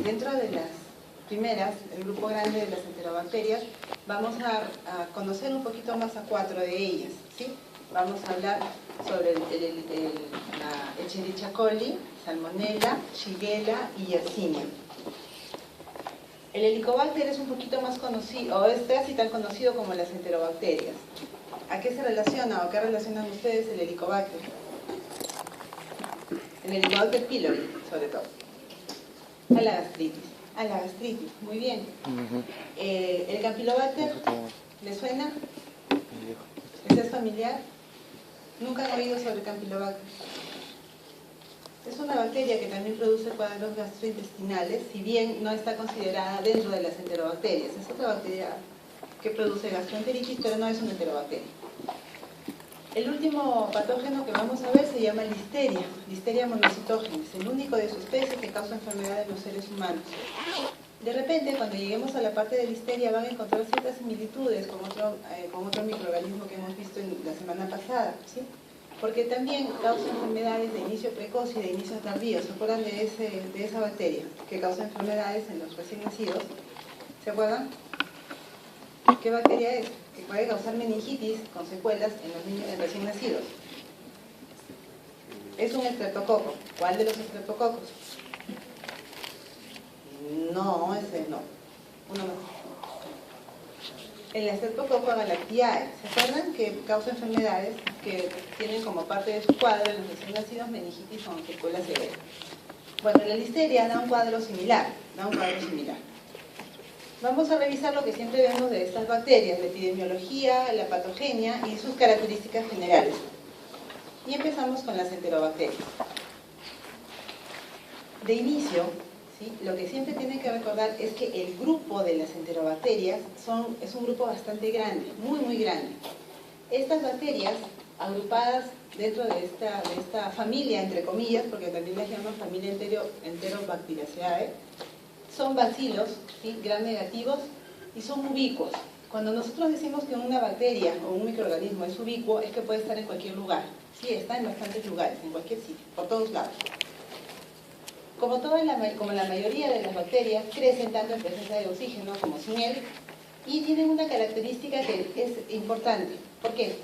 dentro de las primeras, el grupo grande de las enterobacterias, vamos a conocer un poquito más a 4 de ellas, ¿sí? Vamos a hablar sobre la Escherichia coli, Salmonella, Shigella y Yersinia. El Helicobacter es un poquito más conocido, o es casi tan conocido como las enterobacterias. ¿A qué se relaciona o qué relacionan ustedes el Helicobacter? El Helicobacter pylori, sobre todo. A la gastritis. A la gastritis, muy bien. ¿El Campylobacter le suena? ¿Es familiar? ¿Nunca han oído sobre el Campylobacter? Es una bacteria que también produce cuadros gastrointestinales, si bien no está considerada dentro de las enterobacterias. Es otra bacteria que produce gastroenteritis, pero no es una enterobacteria. El último patógeno que vamos a ver se llama Listeria monocitógenes, el único de su especie que causa enfermedad en los seres humanos. De repente, cuando lleguemos a la parte de Listeria, van a encontrar ciertas similitudes con otro microorganismo que hemos visto en la semana pasada, ¿sí? Porque también causa enfermedades de inicio precoz y de inicio tardío. ¿Se acuerdan de esa bacteria que causa enfermedades en los recién nacidos? ¿Se acuerdan? ¿Qué bacteria es? Que puede causar meningitis con secuelas en los niños recién nacidos. Es un estreptococo. ¿Cuál de los estreptococos? No, ese no. Uno más. El Streptococcus galactiae. ¿Se acuerdan que causa enfermedades que tienen como parte de su cuadro en los recién nacidos meningitis con secuelas severas? Bueno, la listeria da un cuadro similar. Vamos a revisar lo que siempre vemos de estas bacterias, la epidemiología, la patogenia y sus características generales. Y empezamos con las enterobacterias. De inicio, ¿sí? Lo que siempre tienen que recordar es que el grupo de las enterobacterias es un grupo bastante grande, muy grande. Estas bacterias, agrupadas dentro de esta familia, entre comillas, porque también las llaman familia Enterobacteriaceae, son bacilos, ¿sí? Gram negativos, y son ubicuos. Cuando nosotros decimos que una bacteria o un microorganismo es ubicuo, es que puede estar en cualquier lugar. Sí, está en bastantes lugares, en cualquier sitio, por todos lados. Como la mayoría de las bacterias, crecen tanto en presencia de oxígeno como sin él, y tienen una característica que es importante. ¿Por qué?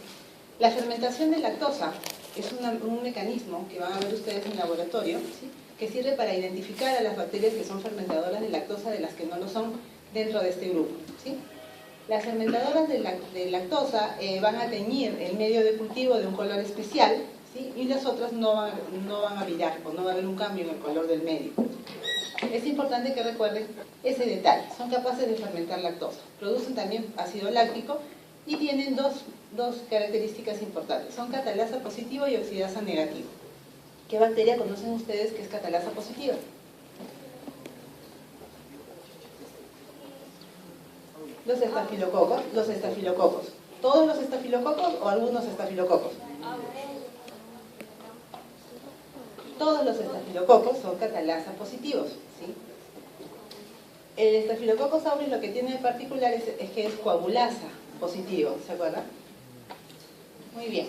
La fermentación de lactosa es un mecanismo que van a ver ustedes en el laboratorio, ¿sí? Que sirve para identificar a las bacterias que son fermentadoras de lactosa de las que no lo son dentro de este grupo, ¿sí? Las fermentadoras de lactosa van a teñir el medio de cultivo de un color especial, ¿sí? Y las otras no van a virar, o no va a haber un cambio en el color del medio. Es importante que recuerden ese detalle. Son capaces de fermentar lactosa. Producen también ácido láctico y tienen dos características importantes. Son catalasa positivo y oxidasa negativo. ¿Qué bacteria conocen ustedes que es catalasa positiva? Los estafilococos. ¿Todos los estafilococos o algunos estafilococos? Todos los estafilococos son catalasa positivos, ¿sí? El estafilococcus aureus lo que tiene de particular es que es coagulasa positivo, ¿se acuerdan? Muy bien.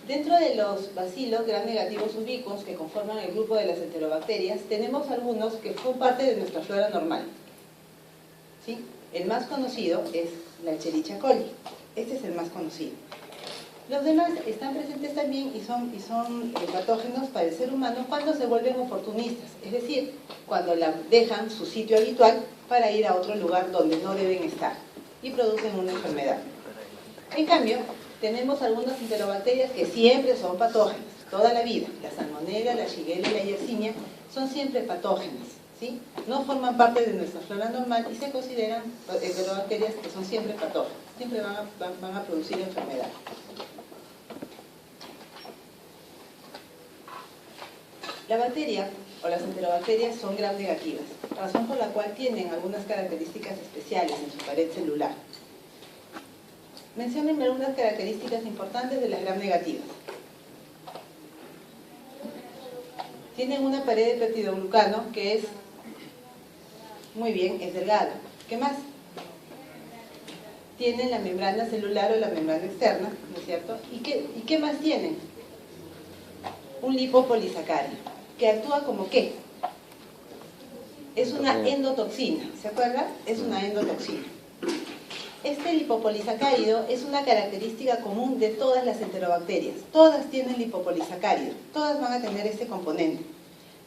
Dentro de los bacilos gram negativos ubicuos que conforman el grupo de las enterobacterias, tenemos algunos que son parte de nuestra flora normal, ¿sí? El más conocido es la Escherichia coli. Este es el más conocido. Los demás están presentes también y son patógenos para el ser humano cuando se vuelven oportunistas, es decir, cuando dejan su sitio habitual para ir a otro lugar donde no deben estar y producen una enfermedad. En cambio, tenemos algunas enterobacterias que siempre son patógenas, toda la vida. La Salmonella, la Shigella y la Yersinia son siempre patógenas, ¿sí? No forman parte de nuestra flora normal y se consideran enterobacterias que son siempre patógenas, siempre van a producir enfermedad. La bacteria o las enterobacterias son gram negativas, razón por la cual tienen algunas características especiales en su pared celular. Menciónenme algunas características importantes de las gram negativas. Tienen una pared de peptidoglucano que es, muy bien, es delgada. ¿Qué más? Tienen la membrana celular o la membrana externa, ¿no es cierto? ¿Y qué más tienen? Un lipopolisacárido, que actúa como ¿qué? Es una endotoxina, ¿se acuerdan? Es una endotoxina. Este lipopolisacárido es una característica común de todas las enterobacterias. Todas tienen lipopolisacárido, todas van a tener este componente.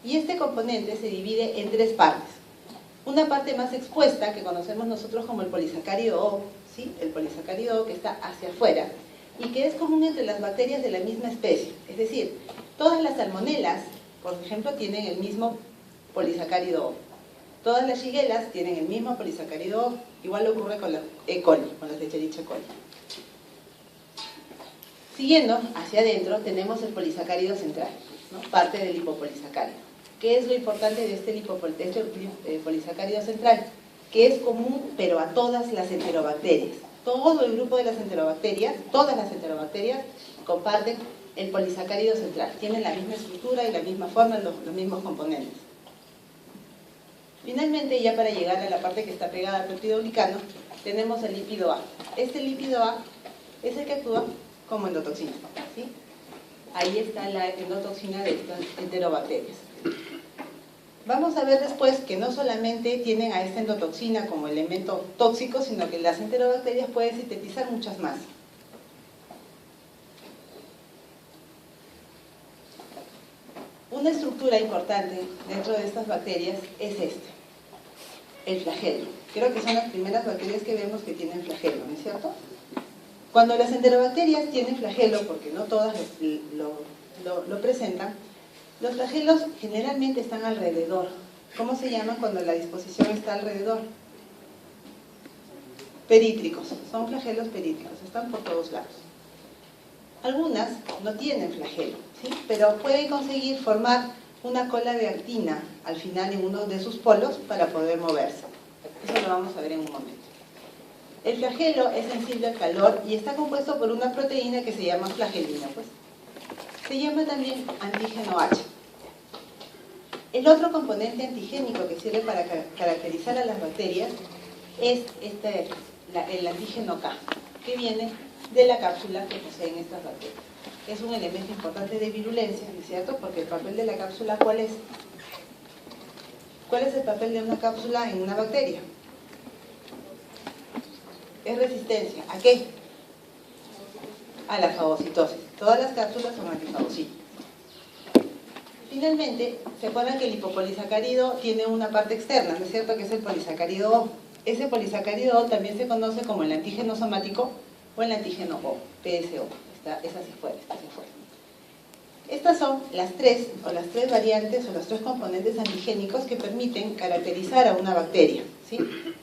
Y este componente se divide en tres partes. Una parte más expuesta, que conocemos nosotros como el polisacárido O, ¿sí? El polisacárido O que está hacia afuera, y que es común entre las bacterias de la misma especie. Es decir, todas las salmonelas, por ejemplo, tienen el mismo polisacárido O. Todas las shigellas tienen el mismo polisacárido O. Igual ocurre con la E. coli, con la Escherichia coli. Siguiendo hacia adentro tenemos el polisacárido central, ¿no? Parte del lipopolisacárido. ¿Qué es lo importante de este polisacárido central? Que es común, pero a todas las enterobacterias. Todo el grupo de las enterobacterias, todas las enterobacterias, comparten el polisacárido central. Tienen la misma estructura y la misma forma, los mismos componentes. Finalmente, ya para llegar a la parte que está pegada al peptidoglicano, tenemos el lípido A. Este lípido A es el que actúa como endotoxina, ¿sí? Ahí está la endotoxina de estas enterobacterias. Vamos a ver después que no solamente tienen a esta endotoxina como elemento tóxico, sino que las enterobacterias pueden sintetizar muchas más. Una estructura importante dentro de estas bacterias es el flagelo. Creo que son las primeras bacterias que vemos que tienen flagelo, ¿no es cierto? Cuando las enterobacterias tienen flagelo, porque no todas lo presentan, los flagelos generalmente están alrededor. ¿Cómo se llaman cuando la disposición está alrededor? Perítricos. Son flagelos perítricos, están por todos lados. Algunas no tienen flagelo, ¿sí? Pero pueden conseguir formar una cola de actina al final en uno de sus polos para poder moverse. Eso lo vamos a ver en un momento. El flagelo es sensible al calor y está compuesto por una proteína que se llama flagelina, pues. Se llama también antígeno H. El otro componente antigénico que sirve para caracterizar a las bacterias es el antígeno K, que viene de la cápsula que poseen estas bacterias. Es un elemento importante de virulencia, ¿no es cierto? Porque el papel de la cápsula, ¿cuál es? ¿Cuál es el papel de una cápsula en una bacteria? Es resistencia. ¿A qué? A la fagocitosis. Todas las cápsulas son antifagocíticas. Finalmente, ¿se acuerdan que el lipopolisacárido tiene una parte externa, ¿no es cierto? Que es el polisacárido O. Ese polisacárido O también se conoce como el antígeno somático o el antígeno O, PSO. Es hacia afuera, está hacia afuera. Estas son las tres variantes o los tres componentes antigénicos que permiten caracterizar a una bacteria, ¿sí?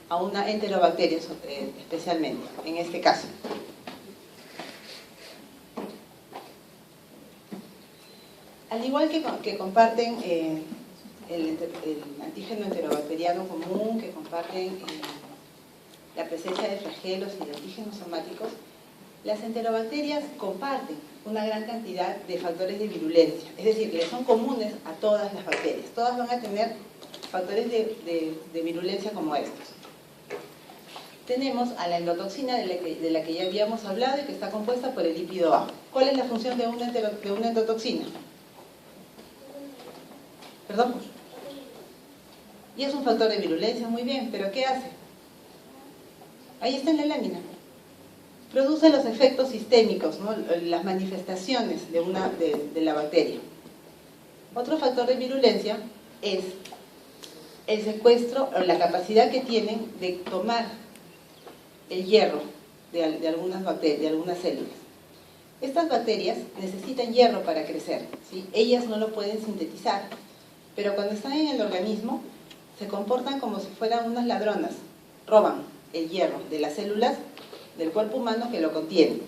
A una enterobacteria especialmente, en este caso. Al igual que comparten el antígeno enterobacteriano común, que comparten la presencia de flagelos y de antígenos somáticos, las enterobacterias comparten una gran cantidad de factores de virulencia, es decir, que son comunes a todas las bacterias. Todas van a tener factores de virulencia como estos. Tenemos a la endotoxina de la que ya habíamos hablado y que está compuesta por el lípido A. ¿Cuál es la función de una endotoxina? ¿Perdón? Y es un factor de virulencia, muy bien, pero ¿qué hace? Ahí está en la lámina. Produce los efectos sistémicos, ¿no? Las manifestaciones de la bacteria. Otro factor de virulencia es el secuestro o la capacidad que tienen de tomar el hierro de algunas bacterias, de algunas células. Estas bacterias necesitan hierro para crecer, ¿sí? Ellas no lo pueden sintetizar, pero cuando están en el organismo se comportan como si fueran unas ladronas, roban el hierro de las células del cuerpo humano que lo contienen.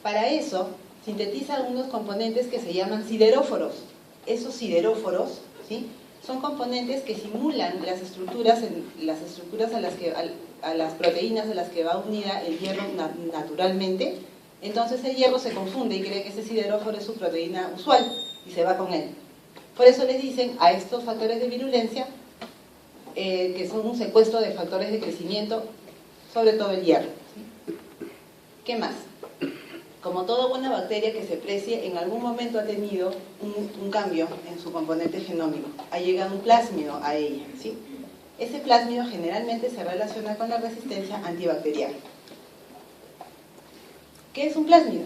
Para eso sintetizan unos componentes que se llaman sideróforos. Esos sideróforos, ¿sí? Son componentes que simulan las estructuras a las proteínas a las que va unida el hierro naturalmente. Entonces el hierro se confunde y cree que ese sideróforo es su proteína usual y se va con él. Por eso les dicen a estos factores de virulencia que son un secuestro de factores de crecimiento, sobre todo el hierro. ¿Qué más? Como toda buena bacteria que se precie, en algún momento ha tenido un cambio en su componente genómico. Ha llegado un plásmido a ella, ¿sí? Ese plásmido generalmente se relaciona con la resistencia antibacterial. ¿Qué es un plásmido?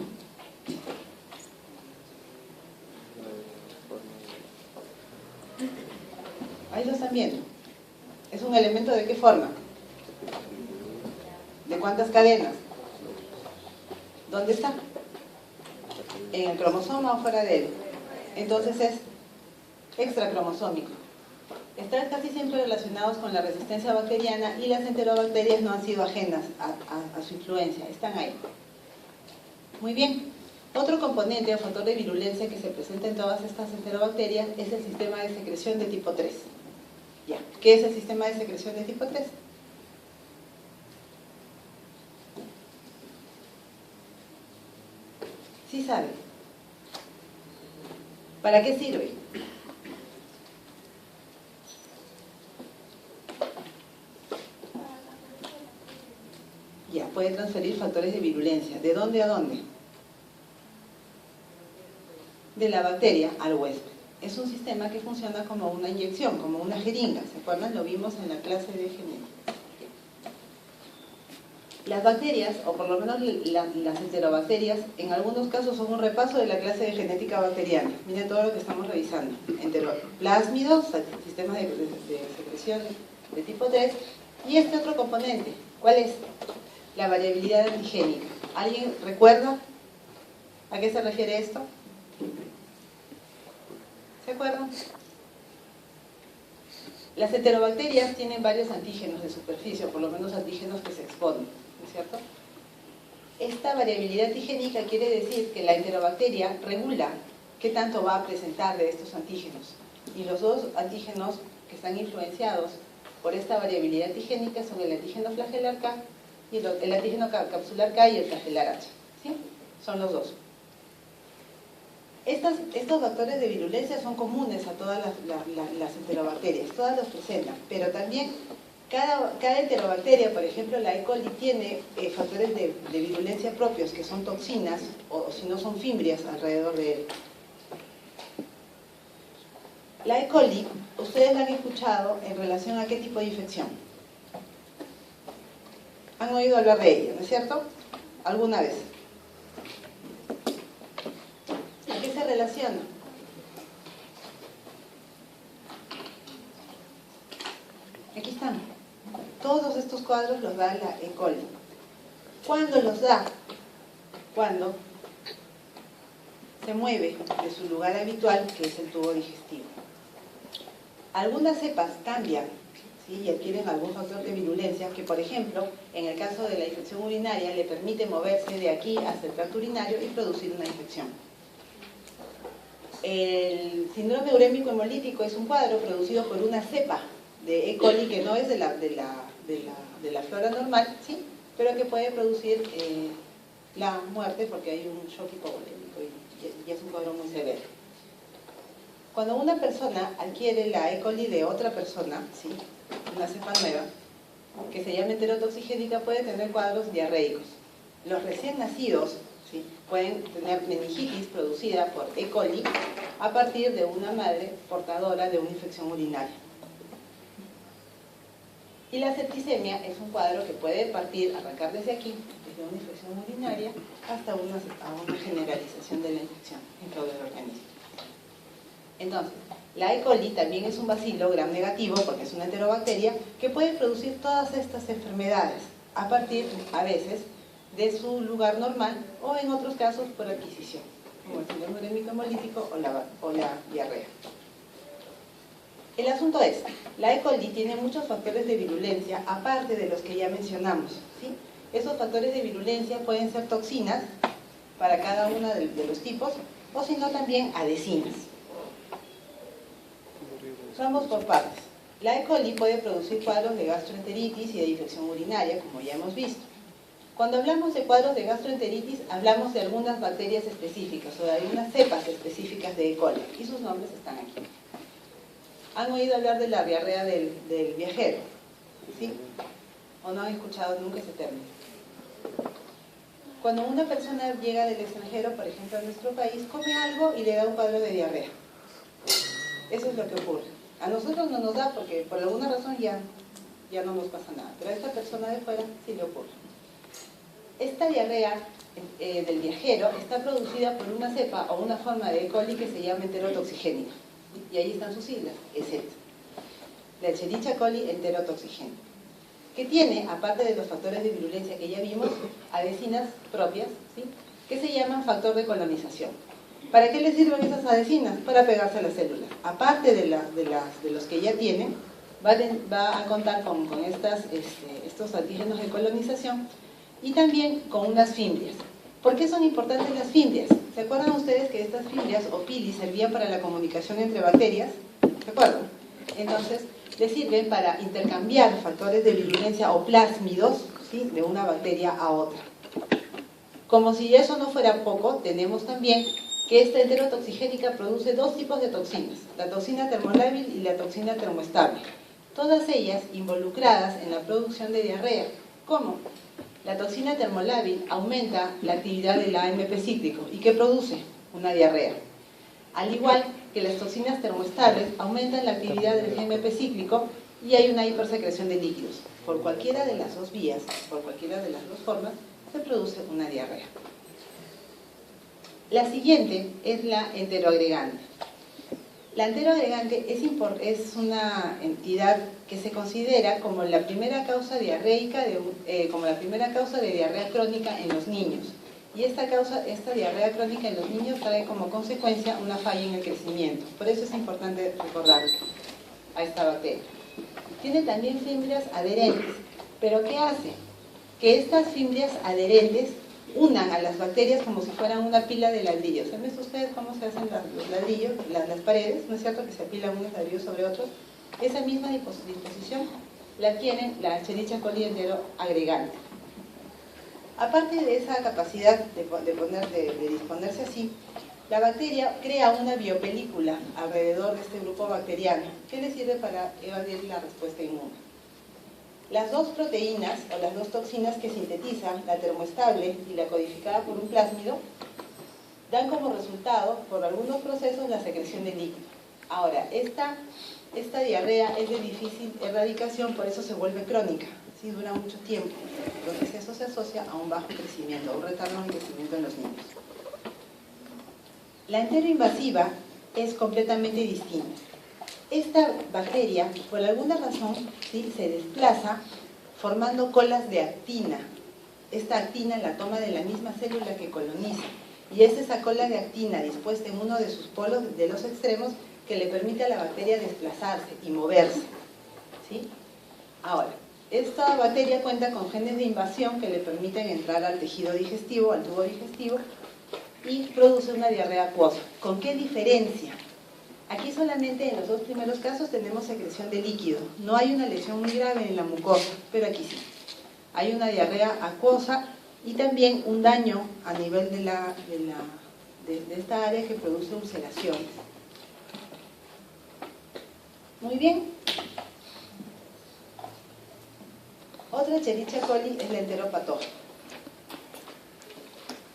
Ahí lo están viendo. ¿Es un elemento de qué forma? ¿De cuántas cadenas? ¿Dónde está? ¿En el cromosoma o fuera de él? Entonces es extracromosómico. Están casi siempre relacionados con la resistencia bacteriana y las enterobacterias no han sido ajenas a su influencia, están ahí. Muy bien. Otro componente o factor de virulencia que se presenta en todas estas enterobacterias es el sistema de secreción de tipo 3. Ya. ¿Qué es el sistema de secreción de tipo 3? Sí sabe. ¿Para qué sirve? Ya, puede transferir factores de virulencia. ¿De dónde a dónde? De la bacteria al huésped. Es un sistema que funciona como una inyección, como una jeringa. ¿Se acuerdan? Lo vimos en la clase de genética. Las bacterias, o por lo menos las enterobacterias, en algunos casos son un repaso de la clase de genética bacteriana. Miren todo lo que estamos revisando. Plásmidos, sistemas de secreción de tipo 3, y este otro componente, ¿cuál es? La variabilidad antigénica. ¿Alguien recuerda a qué se refiere esto? ¿Se acuerdan? Las enterobacterias tienen varios antígenos de superficie, o por lo menos antígenos que se exponen, ¿no es cierto? Esta variabilidad antigénica quiere decir que la enterobacteria regula qué tanto va a presentar de estos antígenos. Y los dos antígenos que están influenciados por esta variabilidad antigénica son el antígeno flagelar K y el antígeno capsular K y el flagelar H. ¿Sí? Son los dos. Estos factores de virulencia son comunes a todas las enterobacterias, todas los presentan, pero también cada enterobacteria, por ejemplo la E. coli, tiene factores de virulencia propios, que son toxinas, o si no son fimbrias alrededor de él. La E. coli, ustedes la han escuchado en relación a qué tipo de infección. Han oído hablar de ella, ¿no es cierto? ¿Alguna vez? ¿A qué se relaciona? Aquí están. Todos estos cuadros los da la E. coli. ¿Cuándo los da? Cuando se mueve de su lugar habitual, que es el tubo digestivo. Algunas cepas cambian, ¿sí? Y adquieren algún factor de virulencia que, por ejemplo, en el caso de la infección urinaria, le permite moverse de aquí hasta el tracto urinario y producir una infección. El síndrome urémico hemolítico es un cuadro producido por una cepa de E. coli que no es de la flora normal, ¿sí? Pero que puede producir la muerte porque hay un shock hipovolémico y es un cuadro muy severo. Cuando una persona adquiere la E. coli de otra persona, ¿sí? Una cepa nueva, que se llama enterotoxigénica, puede tener cuadros diarreicos. Los recién nacidos, ¿sí? Pueden tener meningitis producida por E. coli a partir de una madre portadora de una infección urinaria. Y la septicemia es un cuadro que puede arrancar desde aquí, desde una infección urinaria, hasta una generalización de la infección en todo el organismo. Entonces, la E. coli también es un bacilo gram negativo, porque es una enterobacteria, que puede producir todas estas enfermedades a partir, a veces, de su lugar normal o en otros casos por adquisición, como el síndrome urémico hemolítico o la diarrea. El asunto es, la E. coli tiene muchos factores de virulencia aparte de los que ya mencionamos, ¿sí? Esos factores de virulencia pueden ser toxinas para cada uno de los tipos, o si no también adhesinas. Vamos por partes. La E. coli puede producir cuadros de gastroenteritis y de infección urinaria, como ya hemos visto. Cuando hablamos de cuadros de gastroenteritis, hablamos de algunas bacterias específicas o de algunas cepas específicas de E. coli, y sus nombres están aquí. ¿Han oído hablar de la diarrea del viajero? ¿Sí? ¿O no han escuchado nunca ese término? Cuando una persona llega del extranjero, por ejemplo a nuestro país, come algo y le da un cuadro de diarrea. Eso es lo que ocurre. A nosotros no nos da porque por alguna razón ya no nos pasa nada, pero a esta persona de fuera sí le ocurre. Esta diarrea del viajero está producida por una cepa o una forma de E. coli que se llama enterotoxigénica. Y ahí están sus siglas, ESET. La Escherichia coli enterotoxigénica, que tiene, aparte de los factores de virulencia que ya vimos, adhesinas propias, ¿sí?, que se llaman factor de colonización. ¿Para qué le sirven esas adhesinas? Para pegarse a las células. Aparte de los que ya tienen, va a contar con estos antígenos de colonización y también con unas fimbrias. ¿Por qué son importantes las fimbrias? ¿Se acuerdan ustedes que estas fimbrias o pili servían para la comunicación entre bacterias? ¿Se acuerdan? Entonces, le sirven para intercambiar factores de virulencia o plásmidos, ¿sí?, de una bacteria a otra. Como si eso no fuera poco, tenemos también que esta enterotoxigénica produce dos tipos de toxinas, la toxina termolábil y la toxina termoestable, todas ellas involucradas en la producción de diarrea. ¿Cómo? La toxina termolábil aumenta la actividad del AMP cíclico. ¿Y qué produce? Una diarrea. Al igual que las toxinas termoestables aumentan la actividad del GMP cíclico y hay una hipersecreción de líquidos. Por cualquiera de las dos vías, por cualquiera de las dos formas, se produce una diarrea. La siguiente es la enteroagregante. La enteroagregante es una entidad que se considera como la primera causa diarreica, como la primera causa de diarrea crónica en los niños. Y esta diarrea crónica en los niños trae como consecuencia una falla en el crecimiento. Por eso es importante recordar a esta bacteria. Tiene también fimbrias adherentes. ¿Pero qué hace? Que estas fimbrias adherentes unan a las bacterias como si fueran una pila de ladrillos. ¿Han visto ustedes cómo se hacen los ladrillos, las paredes? ¿No es cierto que se apilan unos ladrillos sobre otros? Esa misma disposición la tiene la Escherichia coli enteroagregante. Aparte de esa capacidad de disponerse así, la bacteria crea una biopelícula alrededor de este grupo bacteriano que le sirve para evadir la respuesta inmune. Las dos proteínas o las dos toxinas que sintetizan, la termoestable y la codificada por un plásmido, dan como resultado, por algunos procesos, la secreción de líquido. Ahora, esta diarrea es de difícil erradicación, por eso se vuelve crónica, ¿sí? Dura mucho tiempo. Entonces eso se asocia a un bajo crecimiento, a un retardo en el crecimiento en los niños. La enteroinvasiva es completamente distinta. Esta bacteria, por alguna razón, ¿sí?, se desplaza formando colas de actina. Esta actina la toma de la misma célula que coloniza. Y es esa cola de actina dispuesta en uno de sus polos de los extremos que le permite a la bacteria desplazarse y moverse, ¿sí? Ahora, esta bacteria cuenta con genes de invasión que le permiten entrar al tejido digestivo, al tubo digestivo, y produce una diarrea acuosa. ¿Con qué diferencia? Aquí solamente en los dos primeros casos tenemos secreción de líquido. No hay una lesión muy grave en la mucosa, pero aquí sí. Hay una diarrea acuosa y también un daño a nivel de esta área que produce ulceraciones. Muy bien. Otra Escherichia coli es la enteropatógena.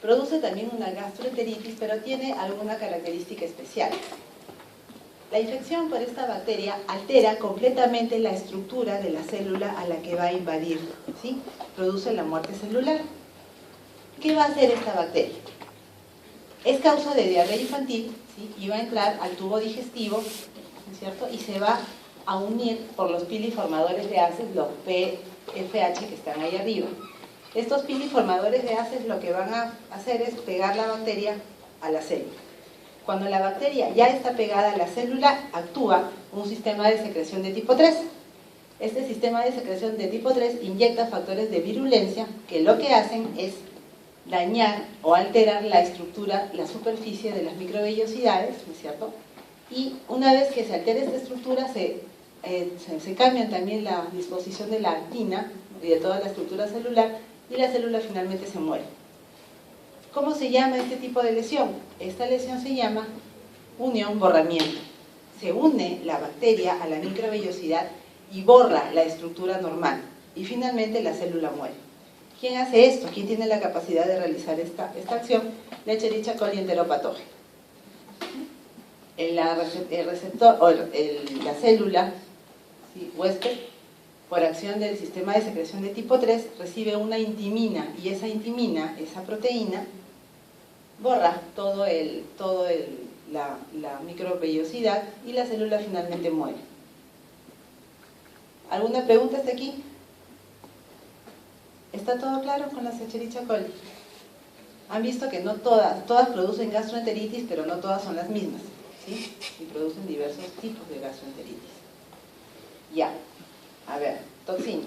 Produce también una gastroenteritis, pero tiene alguna característica especial. La infección por esta bacteria altera completamente la estructura de la célula a la que va a invadir, ¿sí? Produce la muerte celular. ¿Qué va a hacer esta bacteria? Es causa de diarrea infantil, ¿sí?, y va a entrar al tubo digestivo, ¿no es cierto?, y se va a unir por los piliformadores de ACEs, los PFH que están ahí arriba. Estos piliformadores de ACEs lo que van a hacer es pegar la bacteria a la célula. Cuando la bacteria ya está pegada a la célula, actúa un sistema de secreción de tipo 3. Este sistema de secreción de tipo 3 inyecta factores de virulencia que lo que hacen es dañar o alterar la estructura, la superficie de las microvellosidades, ¿no es cierto? Y una vez que se altera esta estructura, se cambia también la disposición de la actina y de toda la estructura celular, y la célula finalmente se muere. ¿Cómo se llama este tipo de lesión? Esta lesión se llama unión-borramiento. Se une la bacteria a la microvellosidad y borra la estructura normal. Y finalmente la célula muere. ¿Quién hace esto? ¿Quién tiene la capacidad de realizar esta acción? La Escherichia coli enteropatógena. el receptor o la célula, ¿sí?, huésped, por acción del sistema de secreción de tipo 3, recibe una intimina, y esa intimina, esa proteína, borra la microvellosidad y la célula finalmente muere. ¿Alguna pregunta hasta aquí? ¿Está todo claro con la Escherichia coli? Han visto que no todas producen gastroenteritis, pero no todas son las mismas, ¿sí? Y producen diversos tipos de gastroenteritis. Ya, a ver, toxinas.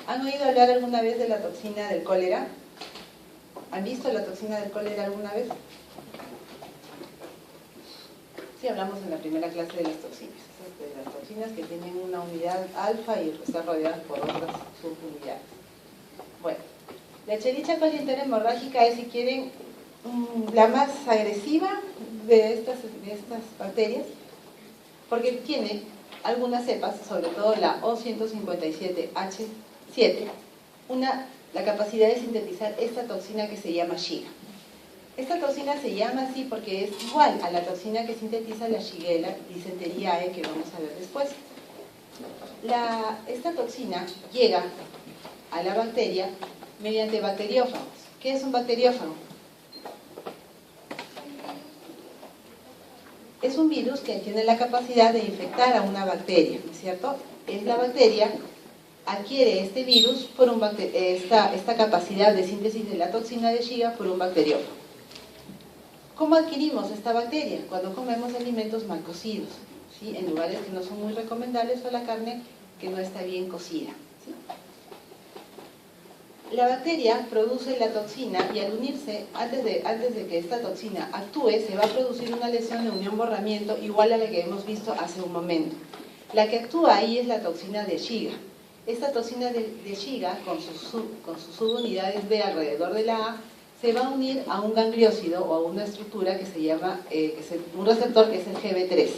¿Han oído hablar alguna vez de la toxina del cólera? ¿Han visto la toxina del cólera alguna vez? Sí, hablamos en la primera clase de las toxinas. De las toxinas que tienen una unidad alfa y están rodeadas por otras subunidades. Bueno, la Escherichia coli enterohemorrágica es, si quieren, la más agresiva de estas bacterias, porque tiene algunas cepas, sobre todo la O157H7, la capacidad de sintetizar esta toxina que se llama Shiga. Esta toxina se llama así porque es igual a la toxina que sintetiza la Shigella dysenteriae, que vamos a ver después. Esta toxina llega a la bacteria mediante bacteriófagos. ¿Qué es un bacteriófago? Es un virus que tiene la capacidad de infectar a una bacteria, ¿no es cierto? La bacteria adquiere este virus por esta capacidad de síntesis de la toxina de Shiga por un bacteriófago. ¿Cómo adquirimos esta bacteria? Cuando comemos alimentos mal cocidos, ¿sí?, en lugares que no son muy recomendables, o la carne que no está bien cocida, ¿sí? La bacteria produce la toxina y al unirse, antes de que esta toxina actúe, se va a producir una lesión de unión-borramiento igual a la que hemos visto hace un momento. La que actúa ahí es la toxina de Shiga. Esta toxina de Shiga, con sus subunidades B alrededor de la A, se va a unir a un gangliósido o a una estructura que se llama, un receptor que es el GB3.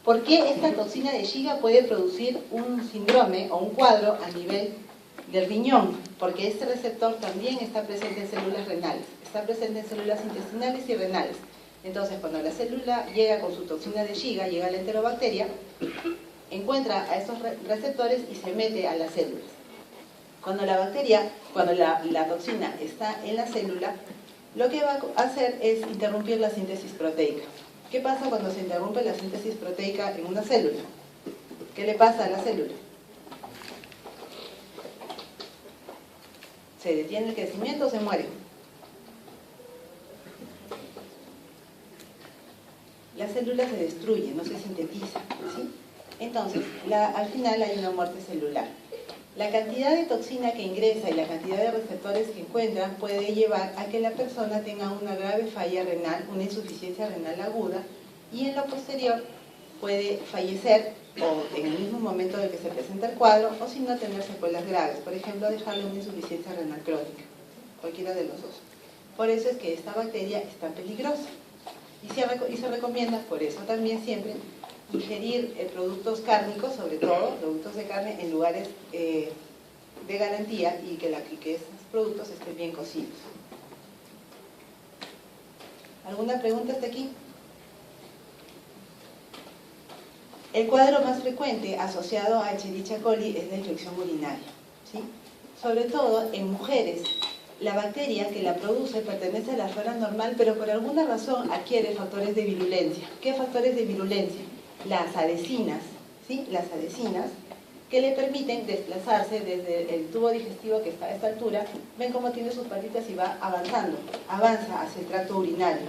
¿Por qué esta toxina de Shiga puede producir un síndrome o un cuadro a nivel del riñón? Porque este receptor también está presente en células renales, está presente en células intestinales y renales. Entonces, cuando la célula llega con su toxina de Shiga, llega a la enterobacteria, encuentra a estos receptores y se mete a las células. Cuando la toxina está en la célula, lo que va a hacer es interrumpir la síntesis proteica. ¿Qué pasa cuando se interrumpe la síntesis proteica en una célula? ¿Qué le pasa a la célula? ¿Se detiene el crecimiento o se muere? La célula se destruye, no se sintetiza, ¿sí? Entonces, al final hay una muerte celular. La cantidad de toxina que ingresa y la cantidad de receptores que encuentran puede llevar a que la persona tenga una grave falla renal, una insuficiencia renal aguda, y en lo posterior puede fallecer o en el mismo momento en el que se presenta el cuadro, o si no, tener secuelas graves, por ejemplo, dejarle una insuficiencia renal crónica, cualquiera de los dos. Por eso es que esta bacteria es tan peligrosa y se recomienda, por eso también siempre, ingerir productos cárnicos, sobre todo productos de carne, en lugares de garantía y que estos productos estén bien cocidos. ¿Alguna pregunta hasta aquí? El cuadro más frecuente asociado a Escherichia coli es la infección urinaria, ¿sí? Sobre todo en mujeres. La bacteria que la produce pertenece a la flora normal, pero por alguna razón adquiere factores de virulencia. ¿Qué factores de virulencia? Las adhesinas, ¿sí? Las adhesinas que le permiten desplazarse desde el tubo digestivo que está a esta altura. Ven cómo tiene sus patitas y va avanzando, avanza hacia el tracto urinario.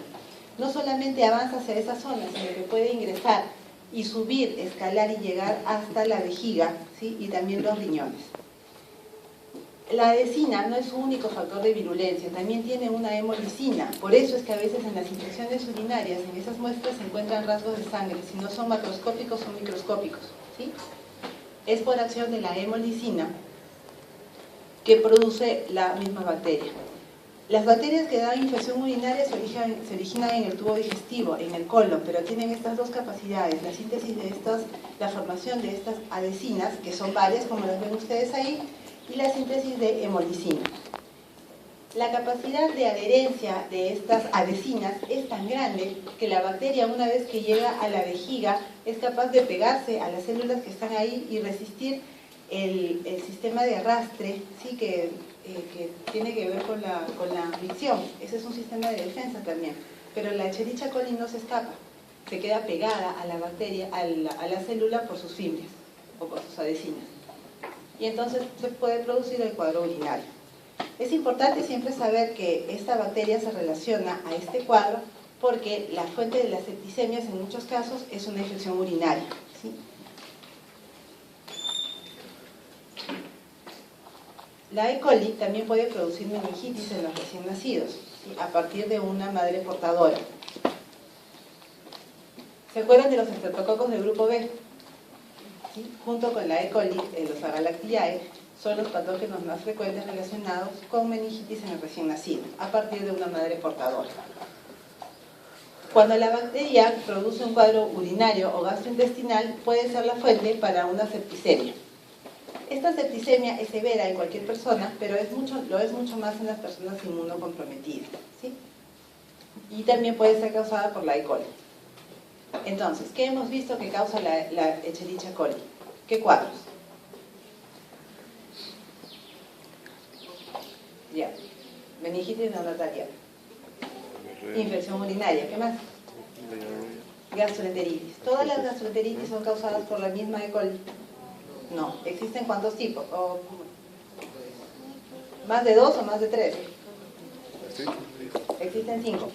No solamente avanza hacia esa zona, sino que puede ingresar y subir, escalar y llegar hasta la vejiga, ¿sí? Y también los riñones. La adhesina no es su único factor de virulencia, también tiene una hemolicina. Por eso es que a veces en las infecciones urinarias, en esas muestras se encuentran rasgos de sangre, si no son macroscópicos o microscópicos, ¿sí? Es por acción de la hemolicina que produce la misma bacteria. Las bacterias que dan infección urinaria se originan en el tubo digestivo, en el colon, pero tienen estas dos capacidades, la síntesis de la formación de estas adhesinas, que son varias, como las ven ustedes ahí, y la síntesis de hemolicina. La capacidad de adherencia de estas adhesinas es tan grande que la bacteria, una vez que llega a la vejiga, es capaz de pegarse a las células que están ahí y resistir el sistema de arrastre, ¿sí? que tiene que ver con la fricción. Ese es un sistema de defensa también. Pero la Escherichia coli no se escapa, se queda pegada a la bacteria, a la célula por sus fimbrias o por sus adhesinas. Y entonces se puede producir el cuadro urinario. Es importante siempre saber que esta bacteria se relaciona a este cuadro porque la fuente de las septicemias en muchos casos es una infección urinaria, ¿sí? La E. coli también puede producir meningitis en los recién nacidos, ¿sí? A partir de una madre portadora. ¿Se acuerdan de los estreptococos del grupo B? ¿Sí? Junto con la E. coli, los Agalactiae, son los patógenos más frecuentes relacionados con meningitis en el recién nacido, a partir de una madre portadora. Cuando la bacteria produce un cuadro urinario o gastrointestinal, puede ser la fuente para una septicemia. Esta septicemia es severa en cualquier persona, pero lo es mucho más en las personas inmunocomprometidas, ¿sí? Y también puede ser causada por la E. coli. Entonces, ¿qué hemos visto que causa la Escherichia coli? ¿Qué cuadros? Ya, meningitis neonatal, infección urinaria, ¿qué más? Gastroenteritis. ¿Todas las gastroenteritis son causadas por la misma E. coli? No. ¿Existen cuántos tipos? ¿Más de 2 o más de 3? Existen 5.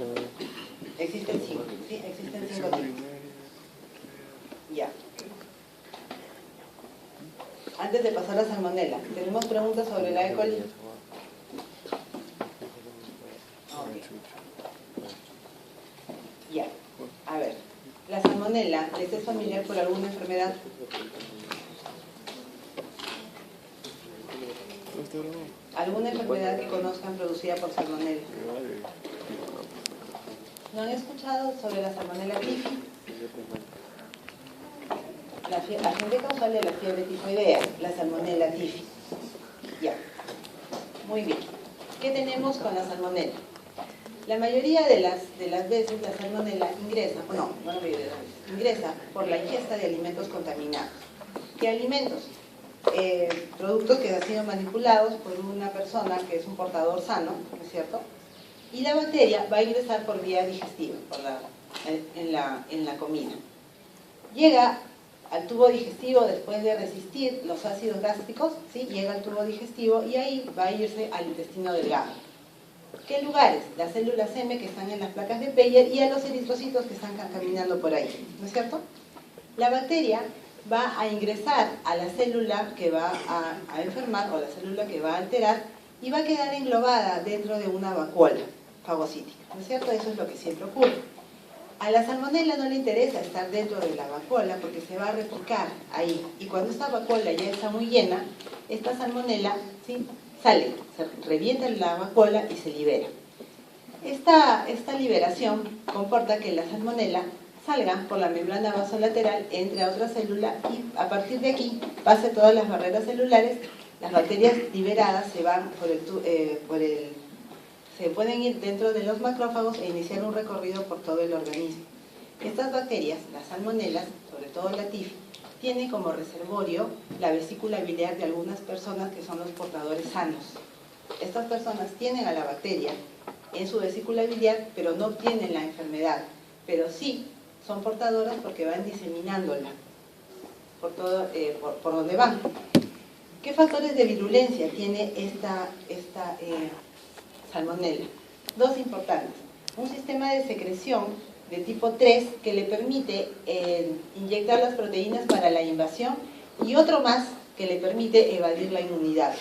Existen 5. Sí, existen 5 tipos. Ya. Antes de pasar a salmonela, ¿tenemos preguntas sobre la E. coli? Ya, a ver, la salmonela, ¿les es familiar por alguna enfermedad? ¿Alguna enfermedad que conozcan producida por salmonela? ¿No han escuchado sobre la salmonela tifi? La agente causal de la fiebre tifoidea, la salmonela tifi. Ya, muy bien. ¿Qué tenemos con la salmonela? La mayoría de las veces la salmonela ingresa, no la mayoría de las veces, ingresa por la ingesta de alimentos contaminados. ¿Qué alimentos? Productos que han sido manipulados por una persona que es un portador sano, ¿no es cierto? Y la bacteria va a ingresar por vía digestiva, en la comida. Llega al tubo digestivo después de resistir los ácidos gástricos, ¿sí? Llega al tubo digestivo y ahí va a irse al intestino delgado. ¿Qué lugares? Las células M que están en las placas de Peyer y a los eritrocitos que están caminando por ahí, ¿no es cierto? La bacteria va a ingresar a la célula que va a enfermar o la célula que va a alterar y va a quedar englobada dentro de una vacuola fagocítica, ¿no es cierto? Eso es lo que siempre ocurre. A la salmonela no le interesa estar dentro de la vacuola porque se va a replicar ahí. Y cuando esta vacuola ya está muy llena, esta salmonela, ¿sí?, sale, se revienta la vacuola y se libera. Esta liberación comporta que la salmonela salga por la membrana vasolateral, entre a otra célula y a partir de aquí pase todas las barreras celulares. Las bacterias liberadas se van se pueden ir dentro de los macrófagos e iniciar un recorrido por todo el organismo. Estas bacterias, las salmonelas, sobre todo la TIF, tienen como reservorio la vesícula biliar de algunas personas que son los portadores sanos. Estas personas tienen a la bacteria en su vesícula biliar, pero no obtienen la enfermedad, pero sí son portadoras porque van diseminándola por donde van. ¿Qué factores de virulencia tiene esta salmonela? Dos importantes. Un sistema de secreción de tipo 3 que le permite inyectar las proteínas para la invasión y otro más que le permite evadir la inmunidad,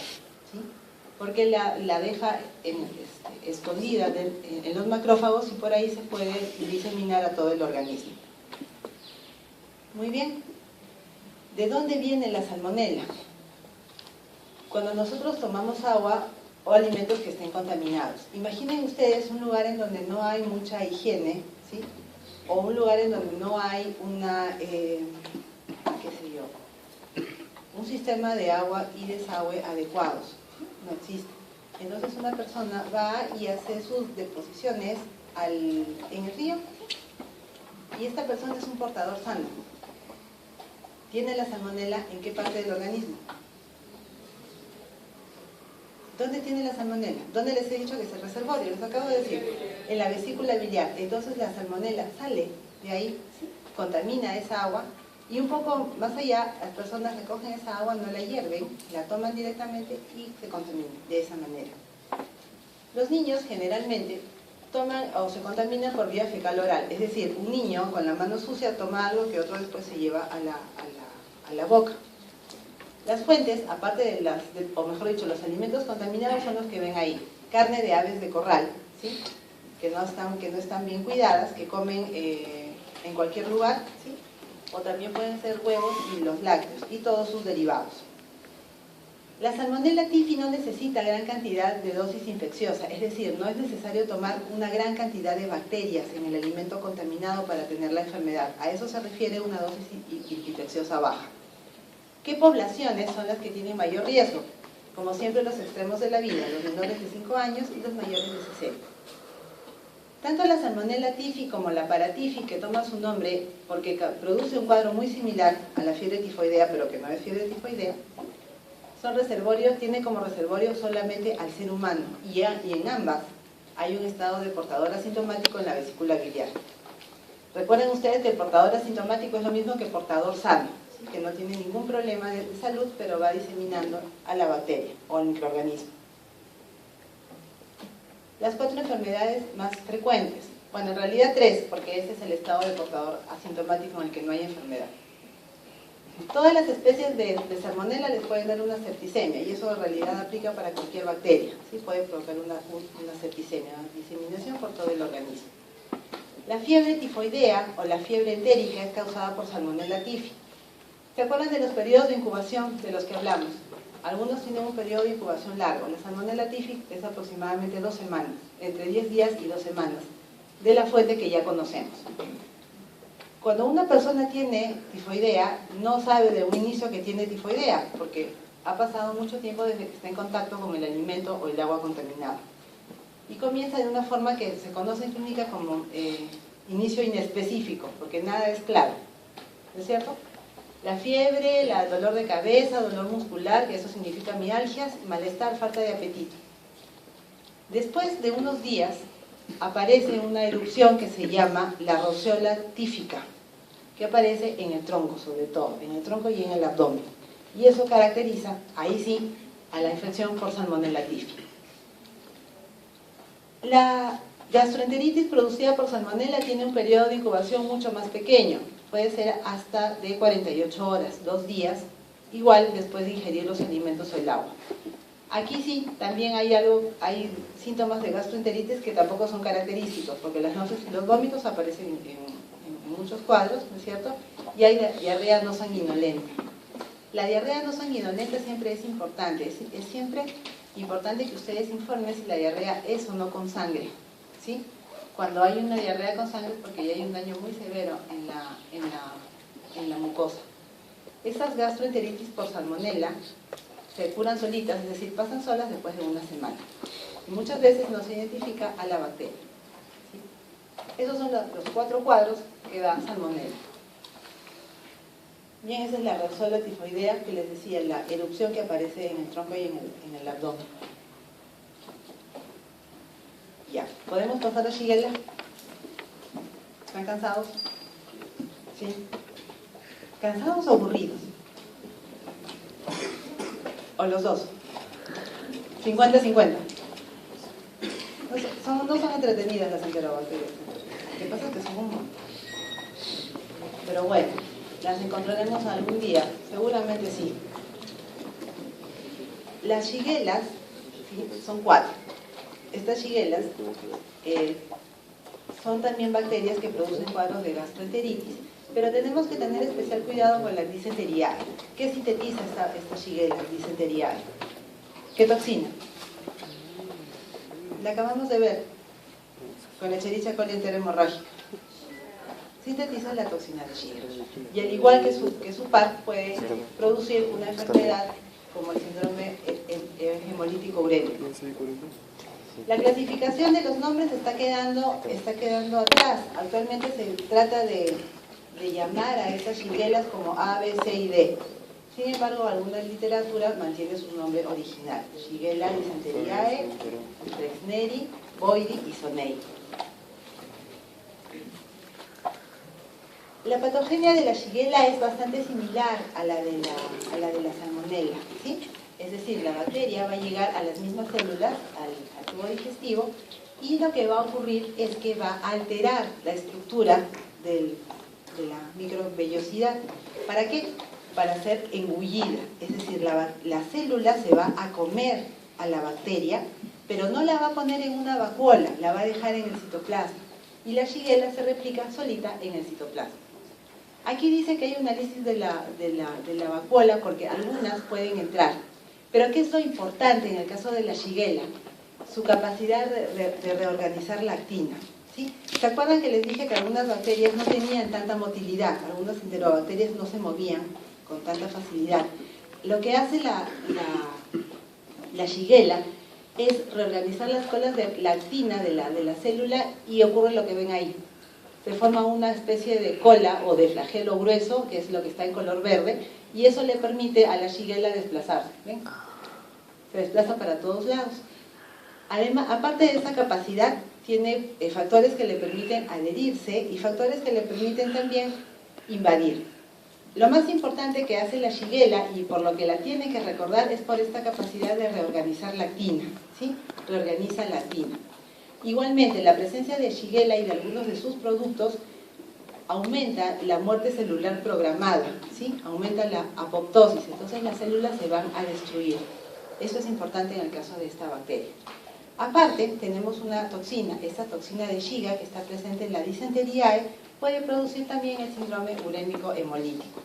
¿sí? Porque la deja escondida en los macrófagos y por ahí se puede diseminar a todo el organismo. Muy bien. ¿De dónde viene la salmonela? Cuando nosotros tomamos agua o alimentos que estén contaminados. Imaginen ustedes un lugar en donde no hay mucha higiene, ¿sí? O un lugar en donde no hay un sistema de agua y desagüe adecuados. No existe. Entonces una persona va y hace sus deposiciones en el río, y esta persona es un portador sano. ¿Tiene la salmonela en qué parte del organismo? ¿Dónde tiene la salmonela? ¿Dónde les he dicho que es el reservorio? Les acabo de decir, en la vesícula biliar. Entonces la salmonela sale de ahí, ¿sí? Contamina esa agua, y un poco más allá, las personas recogen esa agua, no la hierven, la toman directamente y se contaminan de esa manera. Los niños generalmente toman o se contaminan por vía fecal oral, es decir, un niño con la mano sucia toma algo que otro después se lleva a la boca. Las fuentes, aparte o mejor dicho, los alimentos contaminados son los que ven ahí. Carne de aves de corral, ¿sí? que no están bien cuidadas, que comen en cualquier lugar, ¿sí? O también pueden ser huevos y los lácteos, y todos sus derivados. La Salmonella typhi no necesita gran cantidad de dosis infecciosa, es decir, no es necesario tomar una gran cantidad de bacterias en el alimento contaminado para tener la enfermedad. A eso se refiere una dosis infecciosa baja. ¿Qué poblaciones son las que tienen mayor riesgo? Como siempre, los extremos de la vida, los menores de 5 años y los mayores de 60. Tanto la Salmonella typhi como la Paratyphi, que toma su nombre porque produce un cuadro muy similar a la fiebre tifoidea, pero que no es fiebre tifoidea, son reservorios, tienen como reservorio solamente al ser humano, y en ambas hay un estado de portador asintomático en la vesícula biliar. Recuerden ustedes que el portador asintomático es lo mismo que portador sano, ¿sí? Que no tiene ningún problema de salud, pero va diseminando a la bacteria o al microorganismo. Las 4 enfermedades más frecuentes, bueno, en realidad 3, porque ese es el estado de portador asintomático en el que no hay enfermedad. Todas las especies de salmonella les pueden dar una septicemia, y eso en realidad aplica para cualquier bacteria, ¿sí? Puede provocar una septicemia, una diseminación por todo el organismo. La fiebre tifoidea o la fiebre entérica es causada por Salmonella typhi. ¿Se acuerdan de los periodos de incubación de los que hablamos? Algunos tienen un periodo de incubación largo. La Salmonella typhi es aproximadamente 2 semanas, entre 10 días y 2 semanas, de la fuente que ya conocemos. Cuando una persona tiene tifoidea, no sabe de un inicio que tiene tifoidea, porque ha pasado mucho tiempo desde que está en contacto con el alimento o el agua contaminada. Y comienza de una forma que se conoce en clínica como inicio inespecífico, porque nada es claro, ¿no es cierto? La fiebre, el dolor de cabeza, dolor muscular, que eso significa mialgias, malestar, falta de apetito. Después de unos días aparece una erupción que se llama la roceola tífica, que aparece en el tronco sobre todo, en el tronco y en el abdomen. Y eso caracteriza, ahí sí, a la infección por Salmonella typhi. La gastroenteritis producida por Salmonella tiene un periodo de incubación mucho más pequeño, puede ser hasta de 48 horas, 2 días, igual después de ingerir los alimentos o el agua. Aquí sí, también hay síntomas de gastroenteritis que tampoco son característicos, porque las náuseas y los vómitos aparecen en muchos cuadros, ¿no es cierto? Y hay diarrea no sanguinolenta. La diarrea no sanguinolenta siempre es importante, es siempre importante que ustedes informen si la diarrea es o no con sangre, ¿sí? Cuando hay una diarrea con sangre es porque ya hay un daño muy severo en la mucosa. Esas gastroenteritis por salmonella se curan solitas, es decir, pasan solas después de una semana. Y muchas veces no se identifica a la bacteria, ¿sí? Esos son los 4 cuadros que da salmonella. Bien, esa es la roceola tifoidea que les decía, la erupción que aparece en el tronco y en el abdomen. Ya, ¿podemos pasar a Shigella? ¿Están cansados? ¿Sí? ¿Cansados o aburridos? ¿O los dos? 50-50. No son entretenidas las enterobacterias. Lo que pasa es que son un montón. Pero bueno, las encontraremos algún día, seguramente sí. Las Shigellas, ¿sí? Son 4. Estas Shigellas son también bacterias que producen cuadros de gastroenteritis, pero tenemos que tener especial cuidado con la disenteriae. ¿Qué sintetiza esta Shigella disenteriae? ¿Qué toxina? La acabamos de ver con la Escherichia coli enterohemorrágica. Sintetiza la toxina de Shigella. Y al igual que su par, puede producir una enfermedad como el síndrome hemolítico urémico. La clasificación de los nombres está quedando atrás. Actualmente se trata de llamar a estas shiguelas como A, B, C y D. Sin embargo, alguna literatura mantiene su nombre original: Shigella dysenteriae, Flexneri, Boydi y Sonei. La patogenia de la shigella es bastante similar a la de la salmonella, ¿sí? Es decir, la bacteria va a llegar a las mismas células, al tubo digestivo, y lo que va a ocurrir es que va a alterar la estructura de la microvellosidad. ¿Para qué? Para ser engullida, es decir, la célula se va a comer a la bacteria, pero no la va a poner en una vacuola, la va a dejar en el citoplasma, y la shigella se replica solita en el citoplasma. Aquí dice que hay un análisis de la vacuola porque algunas pueden entrar, pero ¿qué es lo importante en el caso de la shigella? Su capacidad de reorganizar la actina, ¿sí? ¿Se acuerdan que les dije que algunas bacterias no tenían tanta motilidad? Algunas enterobacterias no se movían con tanta facilidad. Lo que hace la shigella es reorganizar las colas de la actina de la célula y ocurre lo que ven ahí. Se forma una especie de cola o de flagelo grueso, que es lo que está en color verde, y eso le permite a la shigella desplazarse. ¿Ven? Se desplaza para todos lados. Además, aparte de esa capacidad, tiene factores que le permiten adherirse y factores que le permiten también invadir. Lo más importante que hace la shigella, y por lo que la tiene que recordar, es por esta capacidad de reorganizar la actina, ¿sí? Reorganiza la actina. Igualmente, la presencia de shigella y de algunos de sus productos aumenta la muerte celular programada, ¿sí? Aumenta la apoptosis, entonces las células se van a destruir. Eso es importante en el caso de esta bacteria. Aparte, tenemos una toxina, esta toxina de Shiga, que está presente en la Dysenteriae, puede producir también el síndrome urémico hemolítico.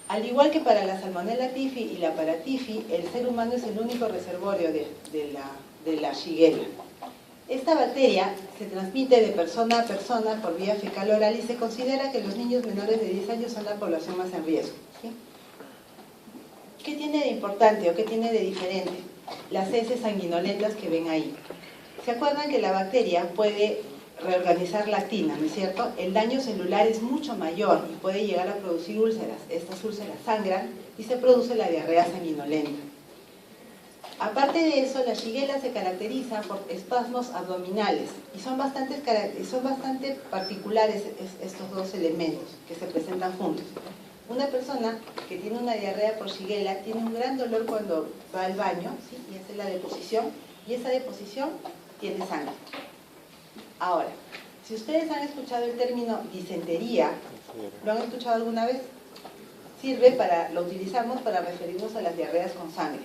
Al igual que para la Salmonella typhi y la Paratyphi, el ser humano es el único reservorio de la shigella. Esta bacteria se transmite de persona a persona por vía fecal-oral y se considera que los niños menores de 10 años son la población más en riesgo, ¿sí? ¿Qué tiene de importante o qué tiene de diferente? Las heces sanguinolentas que ven ahí. ¿Se acuerdan que la bacteria puede reorganizar la actina, ¿no es cierto? El daño celular es mucho mayor y puede llegar a producir úlceras. Estas úlceras sangran y se produce la diarrea sanguinolenta. Aparte de eso, la shigella se caracteriza por espasmos abdominales y son bastante particulares estos dos elementos que se presentan juntos. Una persona que tiene una diarrea por shigella tiene un gran dolor cuando va al baño, ¿sí? Y hace la deposición, y esa deposición tiene sangre. Ahora, si ustedes han escuchado el término disentería, ¿lo han escuchado alguna vez? Lo utilizamos para referirnos a las diarreas con sangre.